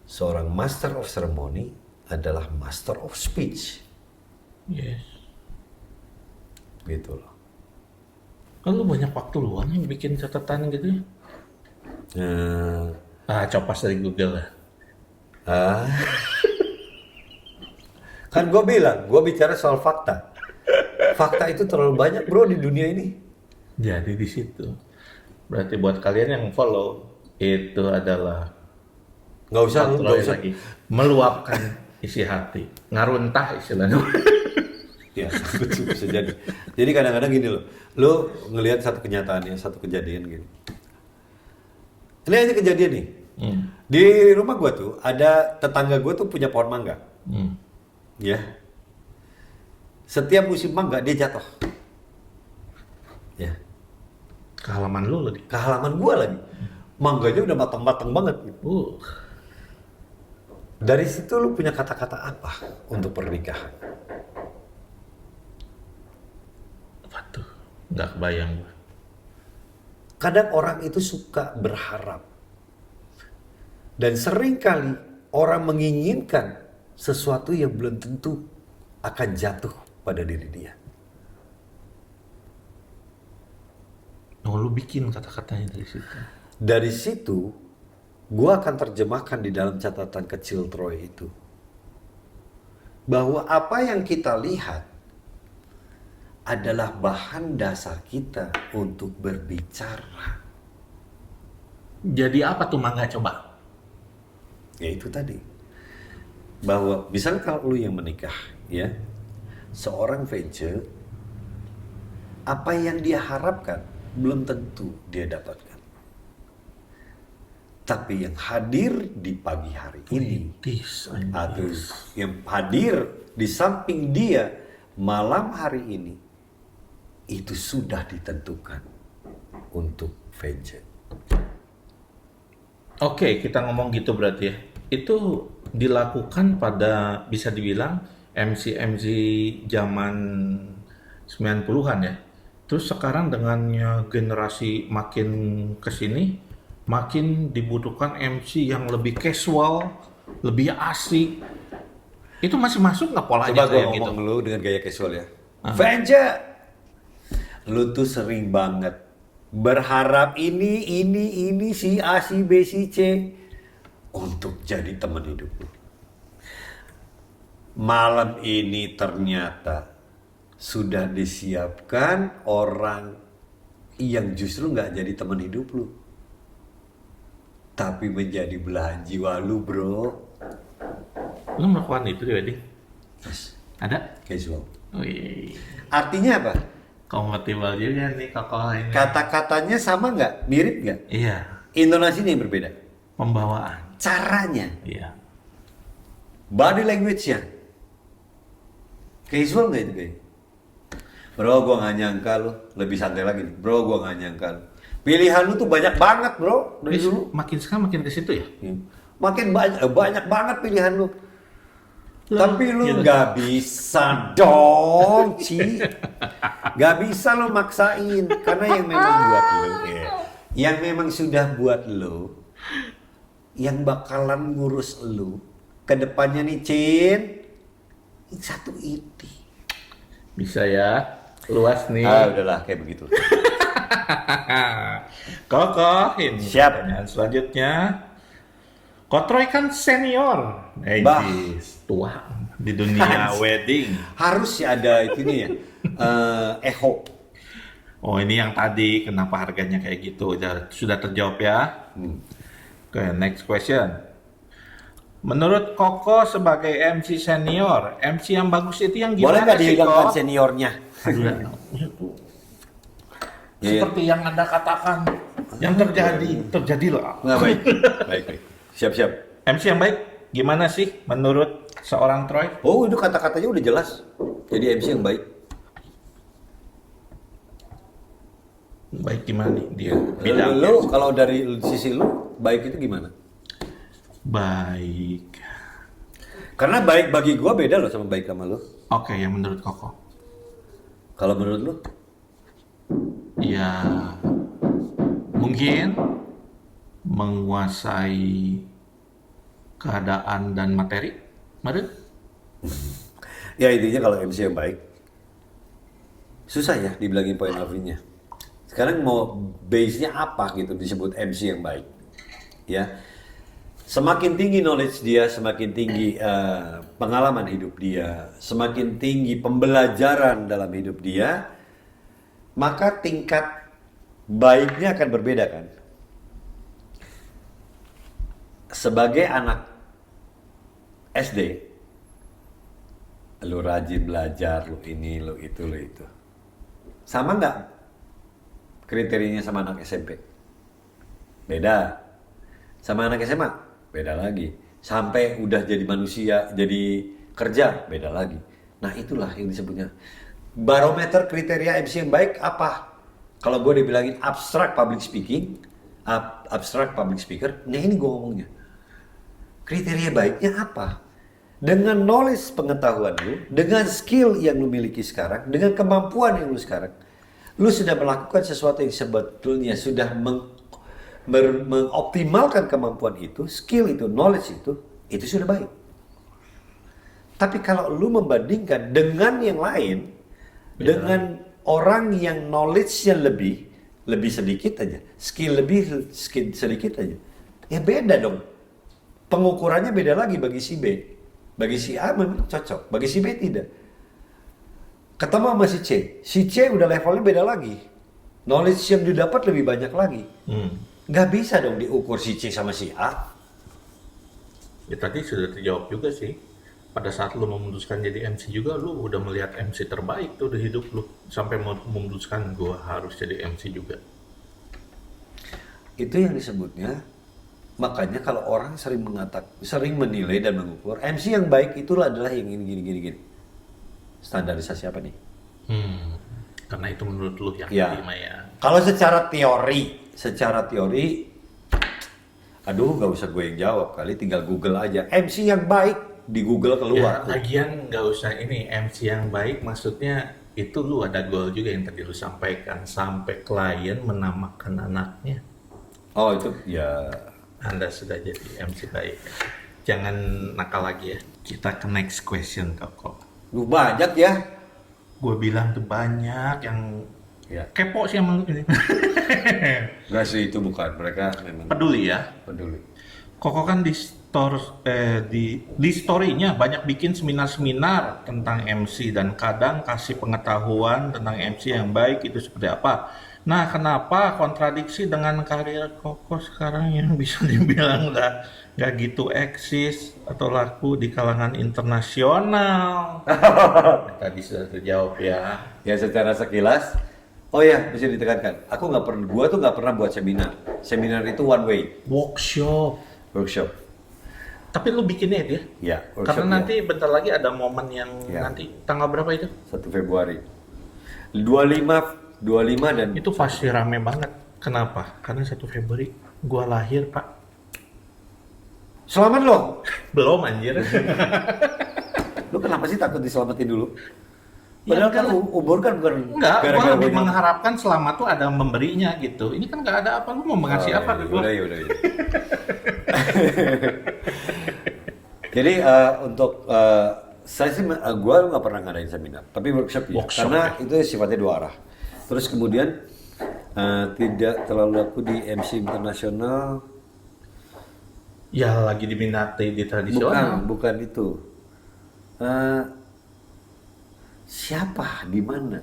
A: seorang master of ceremony adalah master of speech.
B: yes.
A: Gitu loh.
B: Kan lu banyak waktu luang yang bikin catatan gitu ya? Copas dari Google lah.
A: Kan gue bilang, gue bicara soal fakta. Fakta itu terlalu banyak bro di dunia ini.
B: Jadi di situ. Berarti buat kalian yang follow, itu adalah
A: Nggak usah,
B: faktor
A: nggak usah.
B: lagi. Meluapkan isi hati. Ngaruntah istilahnya.
A: Ya, betul, bisa jadi. Jadi kadang-kadang gini loh, lo ngelihat satu kenyataan ya, satu kejadian gini. Ini aja kejadian nih. Di rumah gue tuh ada tetangga gue tuh punya pohon mangga. Ya. Setiap musim mangga dia jatuh. Ya.
B: Ke halaman lu lagi.
A: Ke halaman gue lagi. Mangganya udah matang-matang banget. Dari situ lu punya kata-kata apa untuk pernikahan?
B: Apa tuh? Nggak kebayang gua.
A: Kadang orang itu suka berharap. Dan seringkali orang menginginkan sesuatu yang belum tentu akan jatuh pada diri dia.
B: Oh, lu bikin kata-katanya dari situ.
A: Dari situ, gua akan terjemahkan di dalam catatan kecil Troy itu. Bahwa apa yang kita lihat adalah bahan dasar kita untuk berbicara.
B: Jadi apa tuh mangga coba?
A: Ya itu tadi. Bahwa misalnya kalau lu yang menikah, ya, seorang venture, apa yang dia harapkan belum tentu dia dapatkan. Tapi yang hadir di pagi hari ini, atau yang hadir di samping dia malam hari ini, itu sudah ditentukan untuk venture.
B: Oke, kita ngomong gitu berarti ya. Itu dilakukan pada bisa dibilang MC-MC zaman 90-an ya. Terus sekarang dengannya generasi makin kesini, makin dibutuhkan MC yang lebih casual, lebih asik. Itu masih masuk nggak polanya
A: Coba gue
B: kayak gitu?
A: ngomong lu dengan gaya casual ya. Venture, lu tuh sering banget berharap ini si A, si B, si C untuk jadi teman hidup lu. Malam ini ternyata sudah disiapkan orang yang justru nggak jadi teman hidup lu, tapi menjadi belahan jiwa lu bro.
B: Lu melakukan itu di wedding?
A: Yes.
B: Ada?
A: Casual.
B: Wih,
A: Artinya apa?
B: kompatibel juga nih kokoh ini.
A: Kata-katanya sama nggak? Mirip nggak?
B: Iya,
A: Intonasinya yang berbeda.
B: pembawaan.
A: Caranya,
B: Iya.
A: body language-nya. Casual nggak itu kayak? Bro, gua nggak nyangka lu. Lebih santai lagi nih. Bro, gua nggak nyangka lu. Pilihan lu tuh banyak banget, bro, dari dulu.
B: Makin sekarang makin ke situ ya.
A: Makin banyak banget pilihan lu.
B: Lah,
A: Tapi lu
B: gitu.
A: nggak bisa dong, Ci. Nggak bisa lu maksain. Karena yang memang buat lu, yang memang sudah buat lu, yang bakalan ngurus lu, kedepannya nih, Cin, satu itu.
B: Bisa ya, luas nih.
A: Udahlah, kayak begitu.
B: Koko, ini
A: Siap.
B: pertanyaan selanjutnya. Kotroy kan senior,
A: Bah.
B: tua di dunia wedding.
A: Harus sih ada itu nih ya, echo.
B: Oh ini yang tadi, kenapa harganya kayak gitu? Sudah terjawab ya. Oke, next question. Menurut Koko sebagai MC senior, MC yang bagus itu yang
A: Boleh
B: gimana
A: nggak
B: sih,
A: dihilangkan
B: Kok?
A: seniornya?
B: Seperti yang Anda katakan, yang terjadilah.
A: Nggak baik. Baik. Siap.
B: MC yang baik, gimana sih menurut seorang Troy?
A: Oh, itu kata-katanya udah jelas. Jadi MC yang baik.
B: Baik gimana nih dia?
A: Lu kalau dari sisi lu baik itu gimana?
B: Baik.
A: Karena baik bagi gua beda loh sama baik sama lu.
B: Oke, yang menurut Koko.
A: Kalau menurut lu?
B: Ya, mungkin menguasai keadaan dan materi. Mari.
A: Ya intinya kalau MC yang baik susah ya dibilangin point of view-nya. Sekarang mau base-nya apa gitu disebut MC yang baik. Ya. Semakin tinggi knowledge dia, semakin tinggi pengalaman hidup dia, semakin tinggi pembelajaran dalam hidup dia, maka tingkat baiknya akan berbeda kan. Sebagai anak SD, lu rajin belajar, lu ini, lu itu, lu itu. Sama nggak kriterianya sama anak SMP? Beda. Sama anak SMA? Beda lagi. Sampai udah jadi manusia, jadi kerja, beda lagi. Nah itulah yang disebutnya. Barometer kriteria MC yang baik apa? Kalau gue dibilangin abstract public speaking, abstract public speaker, nah ini gue ngomongnya. Kriteria baiknya apa? Dengan knowledge pengetahuan lu, dengan skill yang lu miliki sekarang, dengan kemampuan yang lu sekarang, lu sudah melakukan sesuatu yang sebetulnya sudah mengoptimalkan kemampuan itu, skill itu, knowledge itu sudah baik. Tapi kalau lu membandingkan dengan yang lain, dengan orang yang knowledge-nya lebih sedikit aja, skill sedikit aja, ya beda dong. Pengukurannya beda lagi bagi si B. Bagi si A memang cocok, bagi si B tidak. Ketemu sama si C udah levelnya beda lagi. Knowledge yang didapat lebih banyak lagi. Nggak bisa dong diukur si C sama si A.
B: Ya tadi sudah terjawab juga sih. Pada saat lu memutuskan jadi MC juga, lu udah melihat MC terbaik tuh di hidup lu. Sampai memutuskan gua harus jadi MC juga.
A: Itu yang disebutnya. Makanya kalau orang sering menilai dan mengukur, MC yang baik itulah adalah yang gini. Standarisasi apa nih?
B: Karena itu menurut lu yang
A: Ya.
B: kelima ya.
A: Kalau secara teori, aduh nggak usah gue yang jawab kali, tinggal Google aja. MC yang baik di Google keluar.
B: Ya, lagian nggak usah ini MC yang baik, maksudnya itu lu ada goal juga yang tadi lu sampaikan, sampai klien menamakan anaknya.
A: Oh itu ya.
B: Anda sudah jadi MC baik. Jangan nakal lagi ya. Kita ke next question, Koko.
A: Lu banyak ya.
B: Gue bilang tuh banyak yang
A: Ya.
B: kepo sih emang ini.
A: Enggak sih itu bukan, mereka memang
B: Peduli ya.
A: peduli.
B: Koko kan di story-nya banyak bikin seminar-seminar tentang MC dan kadang kasih pengetahuan tentang MC yang baik itu seperti apa. Nah, kenapa kontradiksi dengan karir Koko sekarang yang bisa dibilang nggak gitu eksis atau laku di kalangan internasional? Tadi sudah terjawab ya.
A: Ya secara sekilas, oh ya bisa ditekankan. Gua tuh nggak pernah buat seminar. Seminar itu one way, workshop.
B: Tapi lu bikinnya dia?
A: Ya, workshop.
B: Karena nanti bentar lagi ada momen yang
A: Ya.
B: nanti tanggal berapa itu?
A: 1 Februari. 25 dan
B: Itu pasti rame banget. Kenapa? Karena 1 Februari gua lahir, Pak.
A: Selamat lo.
B: Belum anjir.
A: Lu kenapa sih takut diselamatin dulu?
B: Ya,
A: Padahal kan
B: enggak.
A: umur kan bukan
B: Enggak, gua
A: gara-gara
B: lebih
A: banyak.
B: mengharapkan selamat tuh ada memberinya gitu. Ini kan nggak ada apa, lu mau ngasih apa ke gua?
A: Yaudah. Jadi untuk saya sih, gue nggak pernah ngadain seminar, tapi workshop ya,
B: Workshop,
A: karena
B: ya.
A: itu sifatnya 2 arah. Terus kemudian tidak terlalu laku di MC internasional,
B: Ya lagi diminati di tradisional.
A: bukan itu. Eh, siapa, di mana?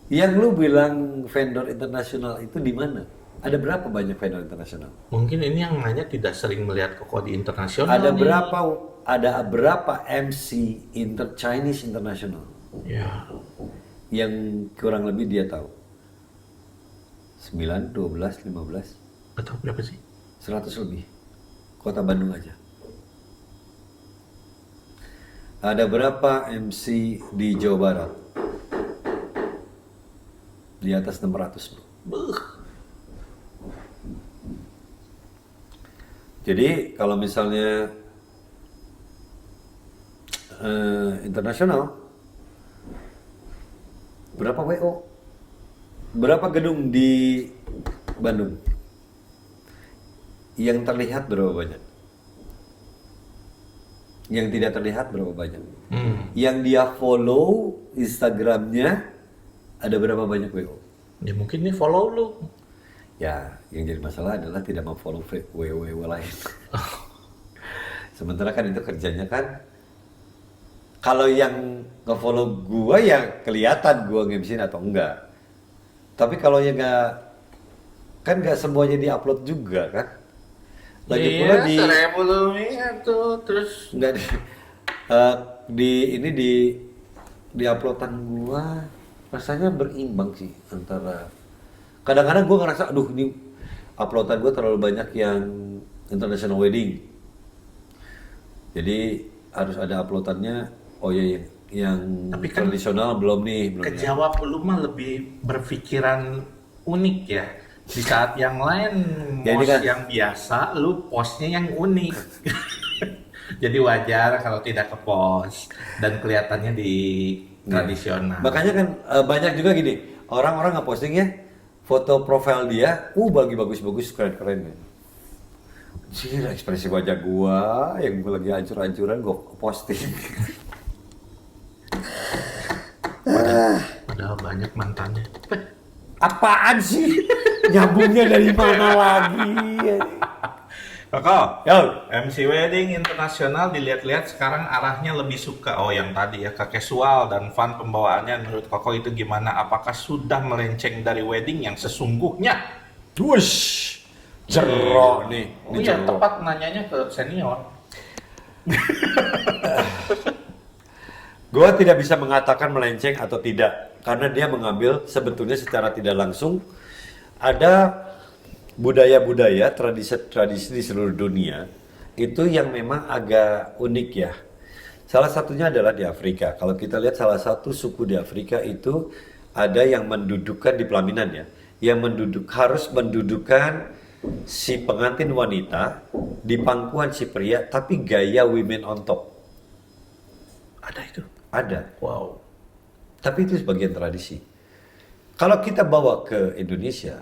A: Yang lu bilang vendor internasional itu di mana? Ada berapa banyak vendor internasional?
B: Mungkin ini yang nanya tidak sering melihat Koko di internasional
A: Ada
B: nih.
A: berapa MC Chinese internasional
B: Ya,
A: yang kurang lebih dia tahu? 9, 12, 15,
B: nggak tahu berapa sih?
A: 100 lebih. Kota Bandung aja. Ada berapa MC di Jawa Barat? Di atas 600, bro.
B: Beuh.
A: Jadi kalau misalnya internasional, berapa WO? Berapa gedung di Bandung? Yang terlihat berapa banyak? Yang tidak terlihat berapa banyak? Yang dia follow Instagramnya ada berapa banyak WO?
B: Ya mungkin nih follow lu.
A: Ya, yang jadi masalah adalah tidak memfollow WO lain. Sementara kan itu kerjanya kan, kalau yang nge-follow gua ya kelihatan gua nge-MC-in atau enggak. Tapi kalau yang nggak, kan nggak semuanya di-upload juga kan. Lagi pula
B: Iya,
A: di
B: 1000 lebih tuh terus.
A: nggak di uploadan gua rasanya berimbang sih antara, kadang-kadang gua ngerasa aduh ini uploadan gua terlalu banyak yang international wedding, jadi harus ada uploadannya. Oh iya, yang
B: Tapi kan
A: tradisional belum nih, belum ya.
B: Kejawab lu mah lebih berpikiran unik ya. Di saat yang lain
A: Ya, ini
B: post
A: kan-
B: yang biasa, lu postnya yang unik. Jadi wajar kalau tidak ke post dan kelihatannya di tradisional.
A: Makanya kan banyak juga gini, orang-orang nge-posting ya foto profil dia, bagi bagus-bagus, keren-keren ya. Sih ekspresi wajah gua yang gua lagi hancur-hancuran gua posting.
B: Padahal banyak mantannya.
A: Apaan sih? Nyambungnya dari mana lagi?
B: Koko,
A: Yo,
B: MC Wedding Internasional dilihat-lihat sekarang arahnya lebih suka, oh yang tadi ya, ke casual dan fun pembawaannya. Menurut Koko itu gimana? Apakah sudah melenceng dari wedding yang sesungguhnya?
A: wush, jerok nih.
B: Oh
A: Ini
B: iya,
A: jerok.
B: tepat nanyanya ke senior.
A: Gua tidak bisa mengatakan melenceng atau tidak, karena dia mengambil sebetulnya secara tidak langsung ada budaya-budaya, tradisi-tradisi di seluruh dunia itu yang memang agak unik ya. Salah satunya adalah di Afrika. Kalau kita lihat salah satu suku di Afrika itu ada yang mendudukkan di pelaminan ya, yang harus mendudukkan si pengantin wanita di pangkuan si pria, tapi gaya women on top.
B: Ada itu.
A: Ada.
B: Wow.
A: Tapi itu sebagian tradisi. Kalau kita bawa ke Indonesia,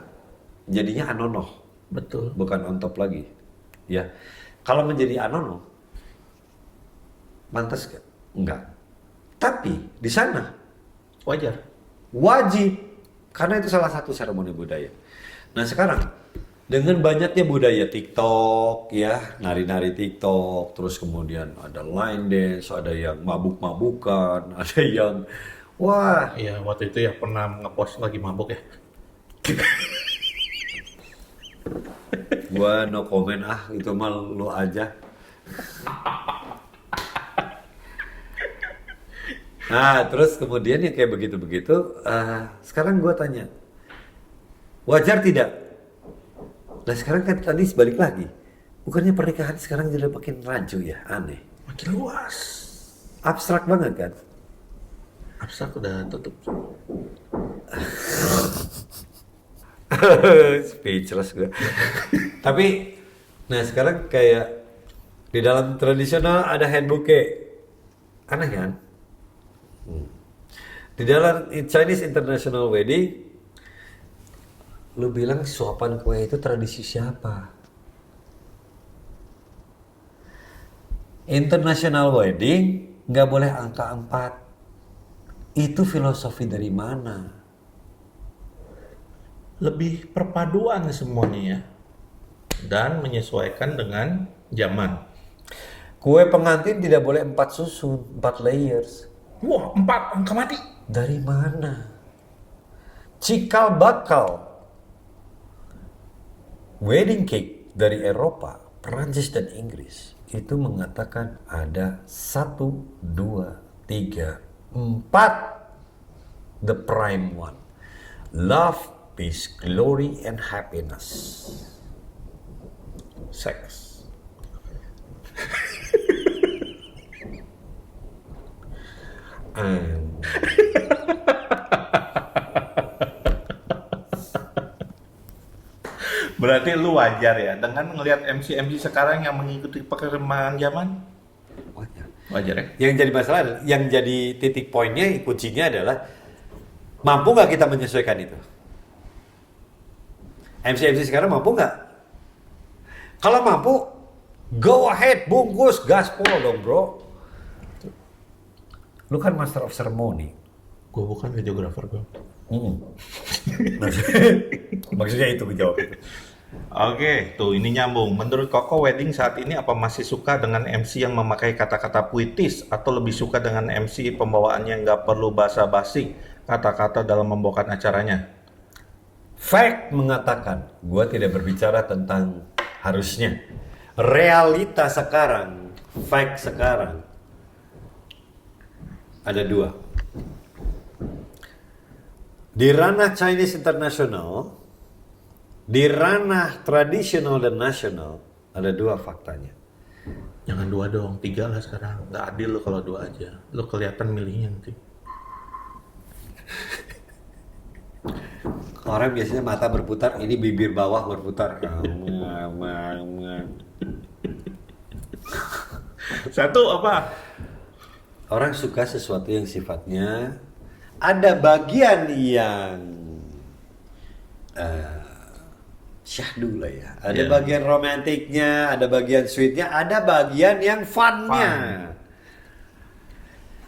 A: jadinya anonoh,
B: Betul.
A: bukan on top lagi. Ya, kalau menjadi anonoh, pantas gak? Enggak. Tapi di sana
B: Wajar.
A: wajib, karena itu salah satu seremoni budaya. Nah sekarang dengan banyaknya budaya TikTok ya, nari-nari TikTok, terus kemudian ada line dance, ada yang mabuk-mabukan, ada yang wah.
B: Iya, waktu itu ya pernah ngepost lagi mabuk ya.
A: Gua no comment itu mah lu aja. Nah terus kemudian yang kayak begitu-begitu, sekarang gua tanya, wajar tidak? Nah sekarang kan tadi sebalik lagi, bukannya pernikahan sekarang jadi makin rancu ya, aneh,
B: Makin luas.
A: abstrak banget kan?
B: Abstrak udah tutup.
A: Speechless gue. Tapi, nah sekarang kayak di dalam tradisional ada hand bouquet. Aneh kan? Di dalam Chinese International Wedding, lu bilang suapan kue itu tradisi siapa? International Wedding nggak boleh angka 4. Itu filosofi dari mana?
B: Lebih perpaduan semuanya ya. Dan menyesuaikan dengan zaman.
A: Kue pengantin tidak boleh 4 susun, 4 layers.
B: Wah, 4 angka mati.
A: Dari mana? Cikal bakal wedding cake dari Eropa, Perancis dan Inggris itu mengatakan ada 1, 2, 3, 4 the prime one. Love, peace, glory, and happiness.
B: Seks. Berarti lu wajar ya dengan ngelihat MC sekarang yang mengikuti perkembangan zaman? Wajar ya?
A: Yang jadi masalah, yang jadi titik poinnya, kuncinya adalah mampu nggak kita menyesuaikan itu? MC sekarang mampu nggak? Kalau mampu, go ahead, bungkus, gaspol dong bro. Lu kan master of ceremony.
B: Gue bukan videographer gue.
A: Maksudnya itu jawab itu.
B: Oke, tuh ini nyambung. Menurut Koko, wedding saat ini apa masih suka dengan MC yang memakai kata-kata puitis atau lebih suka dengan MC pembawaannya nggak perlu basa-basi kata-kata dalam membawakan acaranya?
A: Fact mengatakan, gua tidak berbicara tentang harusnya. Realita sekarang, fact sekarang, ada 2. Di ranah Chinese International, di ranah tradisional dan nasional, ada 2 faktanya.
B: Jangan 2 dong, 3 lah sekarang. Nggak adil lo kalau 2 aja. Lo kelihatan milihnya nanti.
A: Orang biasanya mata berputar, ini bibir bawah berputar.
B: Satu apa?
A: Orang suka sesuatu yang sifatnya ada bagian yang syahdu lah ya. Ada
B: Yeah.
A: bagian romantiknya, ada bagian sweetnya, ada bagian yang funnya.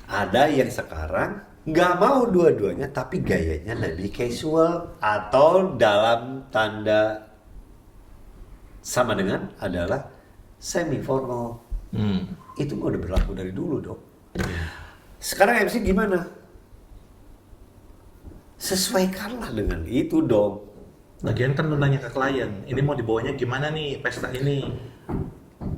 A: Ada yang sekarang nggak mau dua-duanya, tapi gayanya lebih casual atau dalam tanda sama dengan adalah semi formal. Itu udah berlaku dari dulu dong. Sekarang MC gimana? Sesuaikanlah dengan itu dong.
B: Lagian kan lu nanya ke klien, ini mau dibawanya gimana nih pesta ini?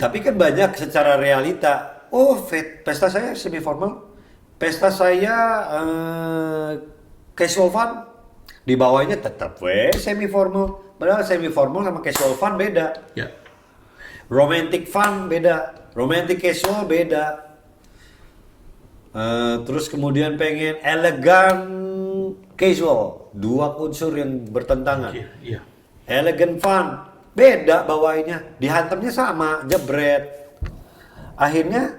A: Tapi kan banyak secara realita. Oh, pesta saya semi formal, pesta saya casual fun. Di bawahnya tetap semi formal. Padahal semi formal sama casual fun beda.
B: Ya.
A: Romantic fun beda. Romantic casual beda. Terus kemudian pengen elegan casual, 2 unsur yang bertentangan.
B: Iya.
A: Elegant fun, beda bawainnya, dihantamnya sama, jebret. Akhirnya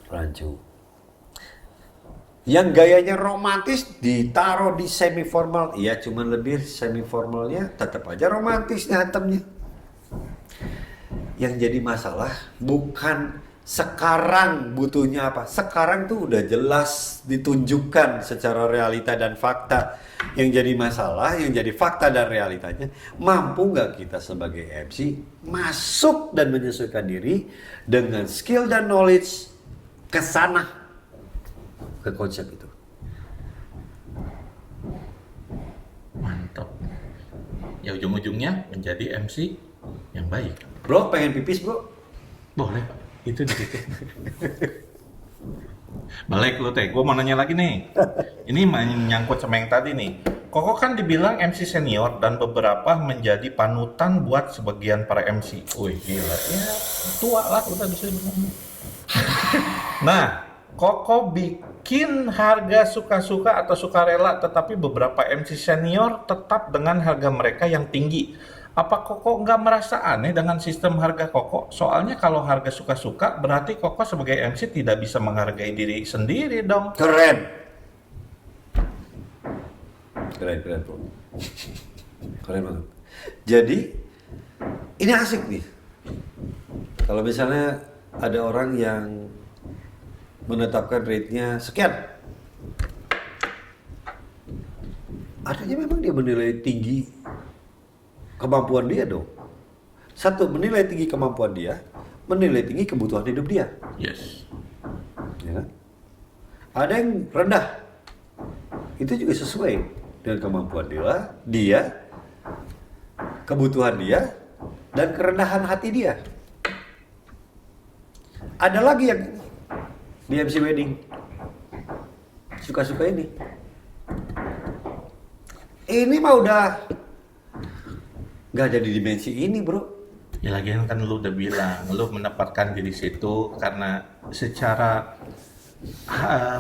A: rancu. Yang gayanya romantis ditaruh di semi formal, iya cuman lebih semi formalnya tetap aja romantis dihantamnya. Yang jadi masalah bukan sekarang butuhnya apa. Sekarang tuh udah jelas ditunjukkan secara realita dan fakta. Yang jadi masalah, yang jadi fakta dan realitanya, mampu nggak kita sebagai MC masuk dan menyesuaikan diri dengan skill dan knowledge ke sana, ke konsep itu.
B: Mantap. Ya ujung-ujungnya menjadi MC yang baik.
A: Bro, pengen pipis bro?
B: Boleh Pak, itu di situ. Balik lu teh, gue mau nanya lagi nih. Ini menyangkut sama yang tadi nih. Koko kan dibilang MC senior dan beberapa menjadi panutan buat sebagian para MC. Wih gila, ya tua lah udah bisa ngomong. Nah, Koko bikin harga suka-suka atau sukarela, tetapi beberapa MC senior tetap dengan harga mereka yang tinggi. Apa Koko nggak merasa aneh dengan sistem harga Koko? Soalnya kalau harga suka-suka, berarti Koko sebagai MC tidak bisa menghargai diri sendiri dong.
A: Keren. Keren, keren, bro. Keren banget. Jadi, ini asik nih. Kalau misalnya ada orang yang menetapkan rate-nya sekian, artinya memang dia menilai tinggi kemampuan dia dong. Satu, menilai tinggi kemampuan dia, menilai tinggi kebutuhan hidup dia.
B: Yes.
A: Ya kan? Ada yang rendah, itu juga sesuai dengan kemampuan dia, kebutuhan dia, dan kerendahan hati dia. Ada lagi yang di MC wedding suka-suka ini. Ini mah udah nggak ada di dimensi ini, bro.
B: Ya lagian kan lu udah bilang, lu menempatkan diri situ karena secara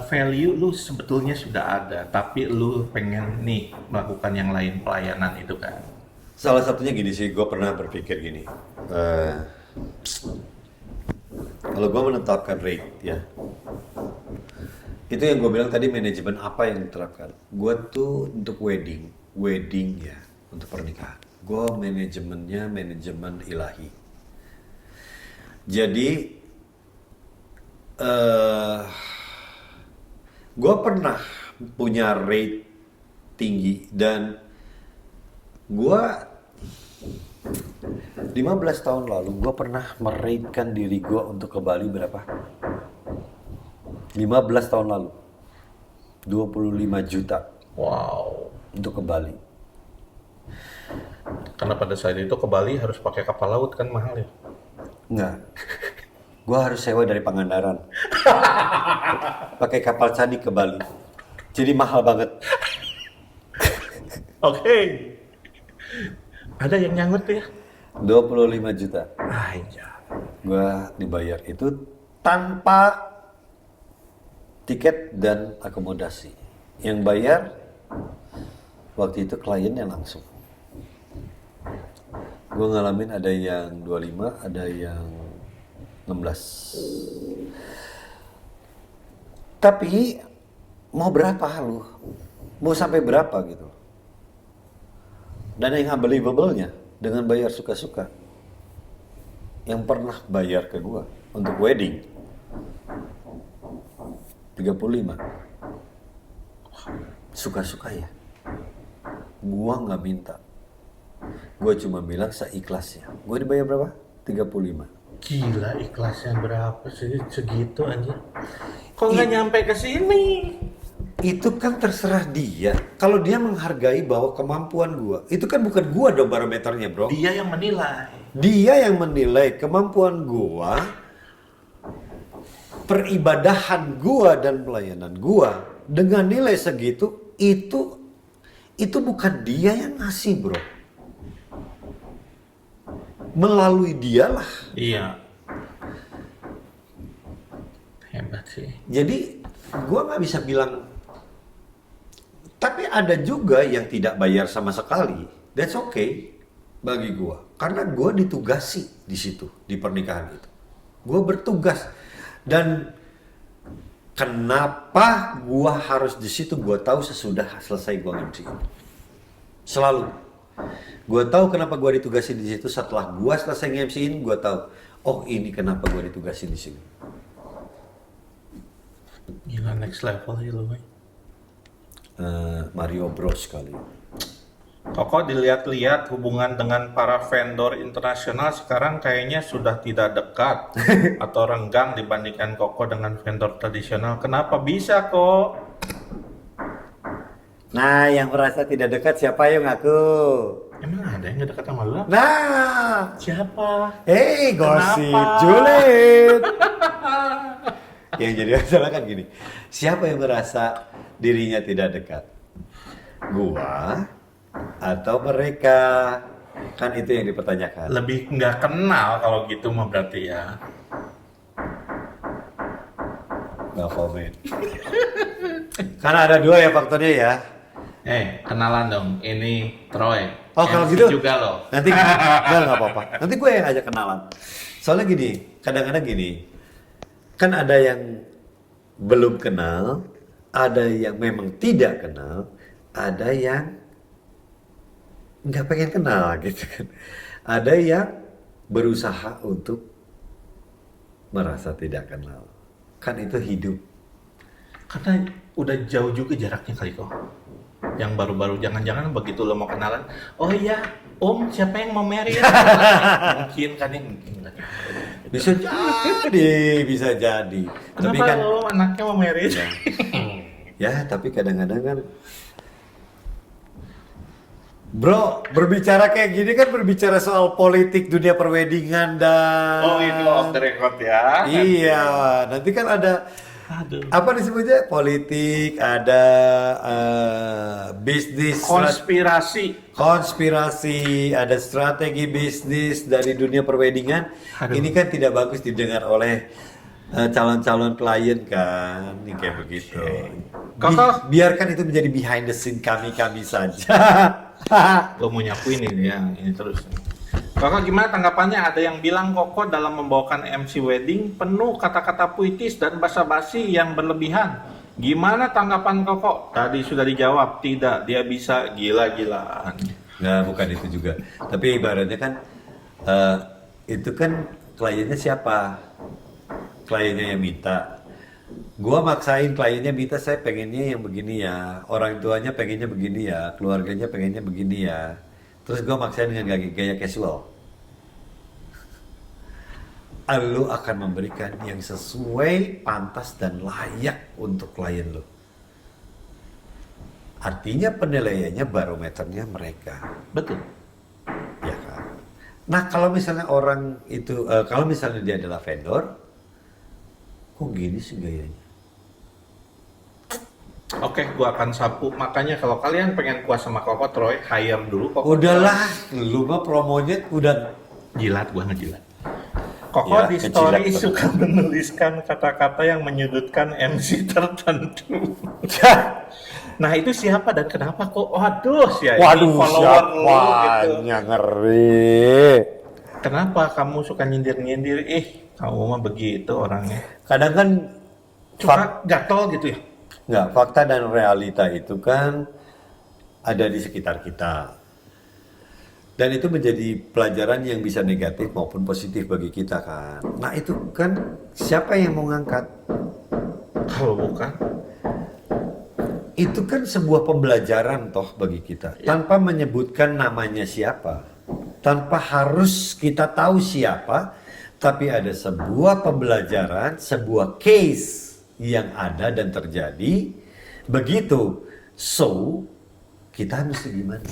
B: value lu sebetulnya sudah ada, tapi lu pengen nih melakukan yang lain, pelayanan itu kan.
A: Salah satunya gini sih, gue pernah berpikir gini. Kalau gue menetapkan rate ya, itu yang gue bilang tadi, manajemen apa yang diterapkan. Gue tuh untuk wedding ya, untuk pernikahan. Gue manajemennya manajemen ilahi. Jadi, gue pernah punya rate tinggi dan gue 15 tahun lalu gue pernah meratekan diri gue untuk ke Bali berapa? 15 tahun lalu 25 juta
B: Wow.
A: untuk ke Bali.
B: Karena pada saat itu ke Bali harus pakai kapal laut kan mahal ya.
A: Enggak. Gue harus sewa dari Pangandaran. Pakai kapal Cadik ke Bali. Jadi mahal banget.
B: Oke. Ada yang nyangkut ya?
A: 25 juta.
B: Aja.
A: Gue dibayar itu tanpa tiket dan akomodasi. Yang bayar waktu itu kliennya langsung. Gue ngalamin ada yang 25, ada yang 16. Tapi mau berapa lu? Mau sampai berapa gitu? Dan yang unbelievable-nya, dengan bayar suka-suka, yang pernah bayar ke gua untuk wedding 35, suka-suka ya. Gua nggak minta, gua cuma bilang seikhlasnya. Gua dibayar berapa? 35.
B: Gila, ikhlasnya berapa sih segitu aja? Kok nggak nyampe ke sini?
A: Itu kan terserah dia. Kalau dia menghargai bahwa kemampuan gua, itu kan bukan gua dong barometernya, bro.
B: Dia yang menilai.
A: Dia yang menilai kemampuan gua, peribadahan gua dan pelayanan gua dengan nilai segitu. Itu bukan dia yang ngasih, bro. Melalui dialah.
B: Iya. Hebat sih.
A: Jadi gua nggak bisa bilang. Tapi ada juga yang tidak bayar sama sekali. That's okay bagi gua. Karena gua ditugasi di situ, di pernikahan itu. Gua bertugas. Dan kenapa gua harus di situ? Gua tahu sesudah selesai gua MC. Selalu. Gua tahu kenapa gua ditugasi di situ. Setelah gua selesai MC-in, gua tahu, oh ini kenapa gua ditugasi di sini.
B: Gila, next level ya lu.
A: Mario Bros kali.
B: Koko dilihat-lihat hubungan dengan para vendor internasional sekarang kayaknya sudah tidak dekat atau renggang dibandingkan Koko dengan vendor tradisional. Kenapa bisa kok?
A: Nah, yang merasa tidak dekat siapa yang ngaku?
B: Emang ada yang nggak dekat sama lu?
A: Nah,
B: Siapa?
A: hey gosip
B: Kenapa?
A: julid. Yang jadi masalah kan gini, siapa yang merasa dirinya tidak dekat? Gua atau mereka? Kan itu yang dipertanyakan.
B: Lebih nggak kenal kalau gitu mah berarti ya.
A: nggak komen. Karena ada dua ya faktornya ya.
B: Kenalan dong. Ini Troy.
A: Oh kalau
B: MC
A: gitu
B: juga loh.
A: nanti nggak apa-apa. Nanti gue yang ajak kenalan. Soalnya gini, kadang-kadang gini, kan ada yang belum kenal, ada yang memang tidak kenal, ada yang nggak pengen kenal gitu kan. Ada yang berusaha untuk merasa tidak kenal. Kan itu hidup.
B: Karena udah jauh juga jaraknya kali kok. Yang baru-baru jangan-jangan begitu lo mau kenalan, oh iya, Om siapa yang mau married? Mungkin kan yang mungkin nggak.
A: Bisa jadi, bisa jadi. Tapi
B: Kenapa
A: kan
B: lo anaknya mau married?
A: ya, tapi kadang-kadang kan Bro, berbicara kayak gini kan berbicara soal politik dunia perwedingan dan
B: Oh itu off the record ya.
A: iya, nanti kan ada
B: Aduh.
A: apa disebutnya politik, ada bisnis, konspirasi, ada strategi bisnis dari dunia perwedingan.
B: Aduh.
A: Ini kan tidak bagus didengar oleh calon-calon klien kan, ini kayak begitu.
B: Kakak.
A: Biarkan itu menjadi behind the scene kami saja.
B: Gue mau nyapuin ini ya, ini terus. Kakak gimana tanggapannya? Ada yang bilang Koko dalam membawakan MC wedding penuh kata-kata puitis dan basa-basi yang berlebihan. Gimana tanggapan Koko? Tadi sudah dijawab, tidak, dia bisa gila-gilaan.
A: Nah, bukan itu juga. Tapi ibaratnya kan itu kan kliennya siapa? Kliennya yang minta. Gua maksain kliennya minta, saya pengennya yang begini ya. Orang tuanya pengennya begini ya. Keluarganya pengennya begini ya. Terus gue maksain dengan gaya casual. Lu akan memberikan yang sesuai, pantas, dan layak untuk klien lo. Artinya penilaiannya barometernya mereka.
B: Betul.
A: Ya kan? Nah kalau misalnya orang itu, kalau misalnya dia adalah vendor, kok gini sih gayanya?
B: Oke, gua akan sapu. Makanya kalau kalian pengen puas sama Koko Troy, hire dulu Koko.
A: Udahlah, lu mah promonya udah
B: Jilat, gua ngejilat. Koko
A: Ya,
B: di
A: kejilat
B: story
A: tuh.
B: suka menuliskan kata-kata yang menyudutkan MC tertentu. Nah itu siapa dan kenapa kok? Waduh, ya ini follower lu gitu.
A: ngeri.
B: Kenapa kamu suka nyindir-nyindir? Kamu mah begitu orangnya.
A: Kadang kan
B: Suka gatel gitu ya?
A: nggak, fakta dan realita itu kan ada di sekitar kita. Dan itu menjadi pelajaran yang bisa negatif maupun positif bagi kita kan. Nah itu kan siapa yang mau ngangkat?
B: Kalau bukan,
A: Itu kan sebuah pembelajaran toh bagi kita. Tanpa menyebutkan namanya siapa. Tanpa harus kita tahu siapa. Tapi ada sebuah pembelajaran, sebuah case yang ada dan terjadi. Begitu. So, kita mesti gimana?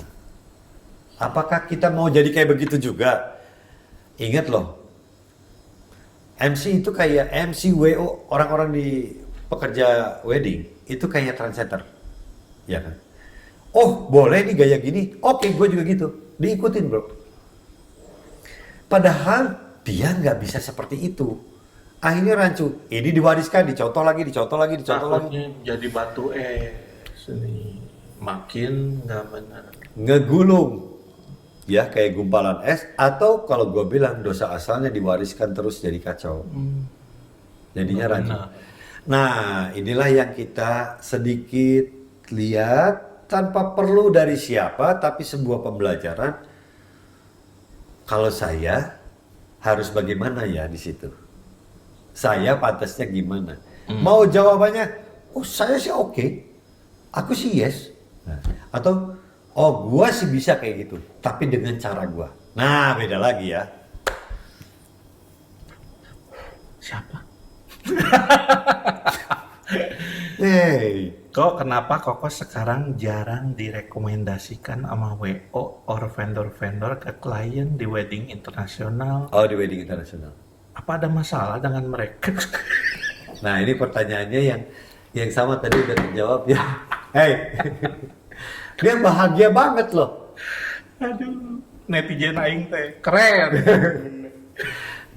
A: Apakah kita mau jadi kayak begitu juga? Ingat loh, MC itu kayak MC WO, orang-orang di pekerja wedding, itu kayak trendsetter. Ya kan? Oh, boleh nih gaya gini. Oke, gue juga gitu. Diikutin, bro. Padahal dia nggak bisa seperti itu. Akhirnya rancu. Ini diwariskan, dicontoh lagi.
B: takutnya jadi batu nih. Makin nggak benar.
A: Ngegulung. Ya, kayak gumpalan es. Atau kalau gue bilang dosa asalnya diwariskan terus jadi kacau. Jadinya rancu.
B: Benar.
A: Nah, inilah yang kita sedikit lihat tanpa perlu dari siapa, tapi sebuah pembelajaran. Kalau saya harus bagaimana ya di situ? Saya pantasnya gimana? Mau jawabannya, oh saya sih oke. Aku sih yes. Nah, atau, oh gua sih bisa kayak gitu, tapi dengan cara gua. Nah, beda lagi ya.
B: Siapa?
A: Hey,
B: Kok kenapa Koko sekarang jarang direkomendasikan sama WO or vendor-vendor ke klien di wedding internasional?
A: oh di wedding internasional.
B: Apa ada masalah dengan mereka?
A: Nah, ini pertanyaannya yang sama tadi udah terjawab ya. Hey, dia bahagia banget loh.
B: Aduh, netizen aing teh keren.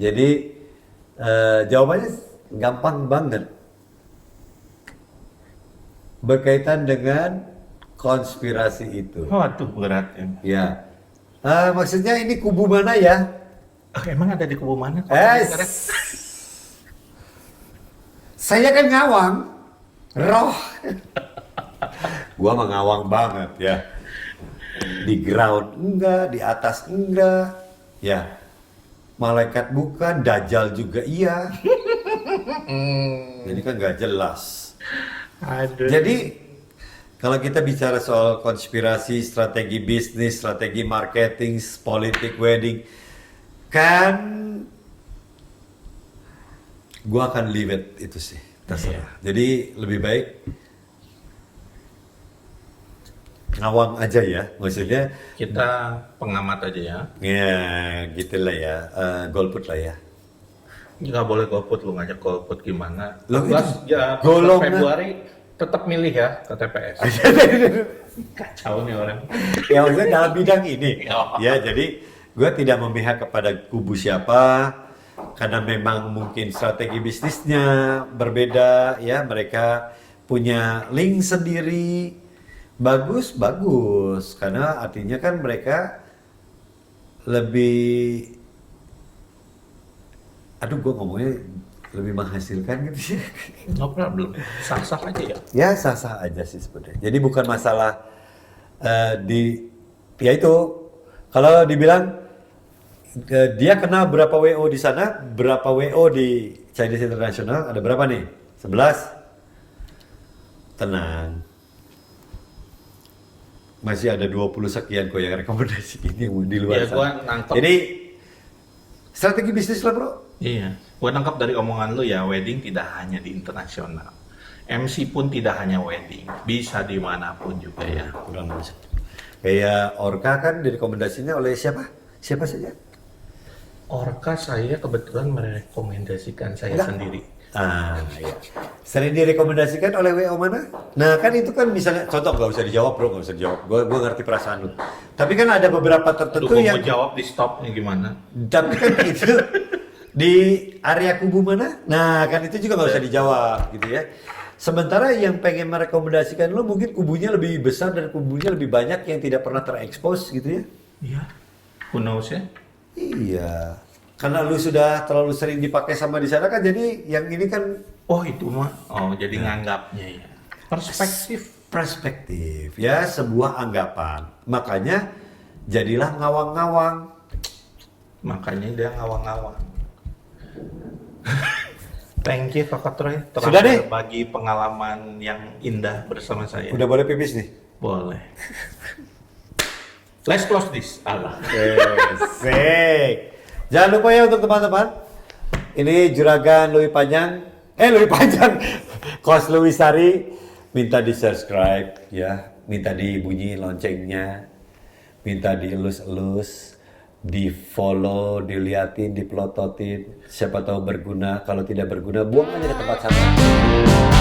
A: Jadi jawabannya gampang banget. berkaitan dengan konspirasi itu.
B: Waduh, berat ya.
A: Ya. Maksudnya ini kubu mana ya?
B: Emang ada di kubu mana?
A: Saya kan ngawang, roh. Gua mah ngawang banget ya. Di ground enggak, di atas enggak. Ya. Malaikat bukan, dajjal juga iya. Jadi kan nggak jelas.
B: Aduh.
A: Jadi kalau kita bicara soal konspirasi, strategi bisnis, strategi marketing, politik, wedding, kan gua akan leave it itu sih, terserah. Jadi lebih baik ngawang aja ya, maksudnya
B: Kita pengamat aja ya.
A: ya gitulah ya, golput lah ya.
B: Nggak boleh golput, lu ngajak golput gimana?
A: Loh,
B: 14 ya, 14
A: golongan.
B: Februari tetap milih ya ke TPS. Kacau nih orang.
A: Ya maksudnya dalam bidang ini.
B: Oh.
A: Ya jadi gue tidak memihak kepada kubu siapa karena memang mungkin strategi bisnisnya berbeda ya, mereka punya link sendiri. Bagus karena artinya kan mereka lebih, aduh gue ngomongnya lebih menghasilkan gitu ya.
B: No problem, sah-sah aja ya.
A: Ya sah-sah aja sih sebenarnya. Jadi bukan masalah ya itu kalau dibilang dia kena berapa WO di sana, berapa WO di Chinese International, ada berapa nih? 11? Tenang. Masih ada 20 sekian kok yang rekomendasi ini yang di luar
B: Ya,
A: sana.
B: gua nangkep.
A: Jadi strategi bisnis lah bro.
B: Iya, gua nangkap dari omongan lu ya, wedding tidak hanya di internasional. MC pun tidak hanya wedding, bisa dimanapun juga ya.
A: Kurang lebih. Kayak Orca kan direkomendasinya oleh siapa? Siapa saja?
B: Orca saya kebetulan merekomendasikan saya
A: Enggak.
B: sendiri.
A: Iya. Sering direkomendasikan oleh WO mana? Nah kan itu kan misalnya, contoh nggak usah dijawab bro, nggak usah dijawab. Gue ngerti perasaan lu. Tapi kan ada beberapa
B: Aduh,
A: tertentu
B: gua
A: yang,
B: mau jawab di stopnya gimana?
A: tapi kan itu di area kubu mana? Nah kan itu juga nggak usah dijawab gitu ya. Sementara yang pengen merekomendasikan lu mungkin kubunya lebih besar dan kubunya lebih banyak yang tidak pernah terekspos gitu ya.
B: Iya, who knows ya?
A: Iya. Karena lu sudah terlalu sering dipakai sama di sana kan, jadi yang ini kan
B: Oh itu mah, oh jadi nganggapnya ya.
A: perspektif ya, sebuah anggapan. Makanya jadilah ngawang-ngawang.
B: Makanya dia ngawang-ngawang. Thank you Kakak Troy telah
A: Sudah deh.
B: berbagi pengalaman yang indah bersama saya.
A: Udah boleh pipis nih?
B: Boleh. Let's close this. Allah.
A: Asik. Jangan lupa ya untuk teman-teman. Ini Juragan Lui Panjang. Kos Luwisari. Minta di subscribe ya. Minta dibunyi loncengnya. Minta dielus-elus. Di follow, diliatin, dipelototin. Siapa tahu berguna. Kalau tidak berguna, buang aja ke tempat sampah.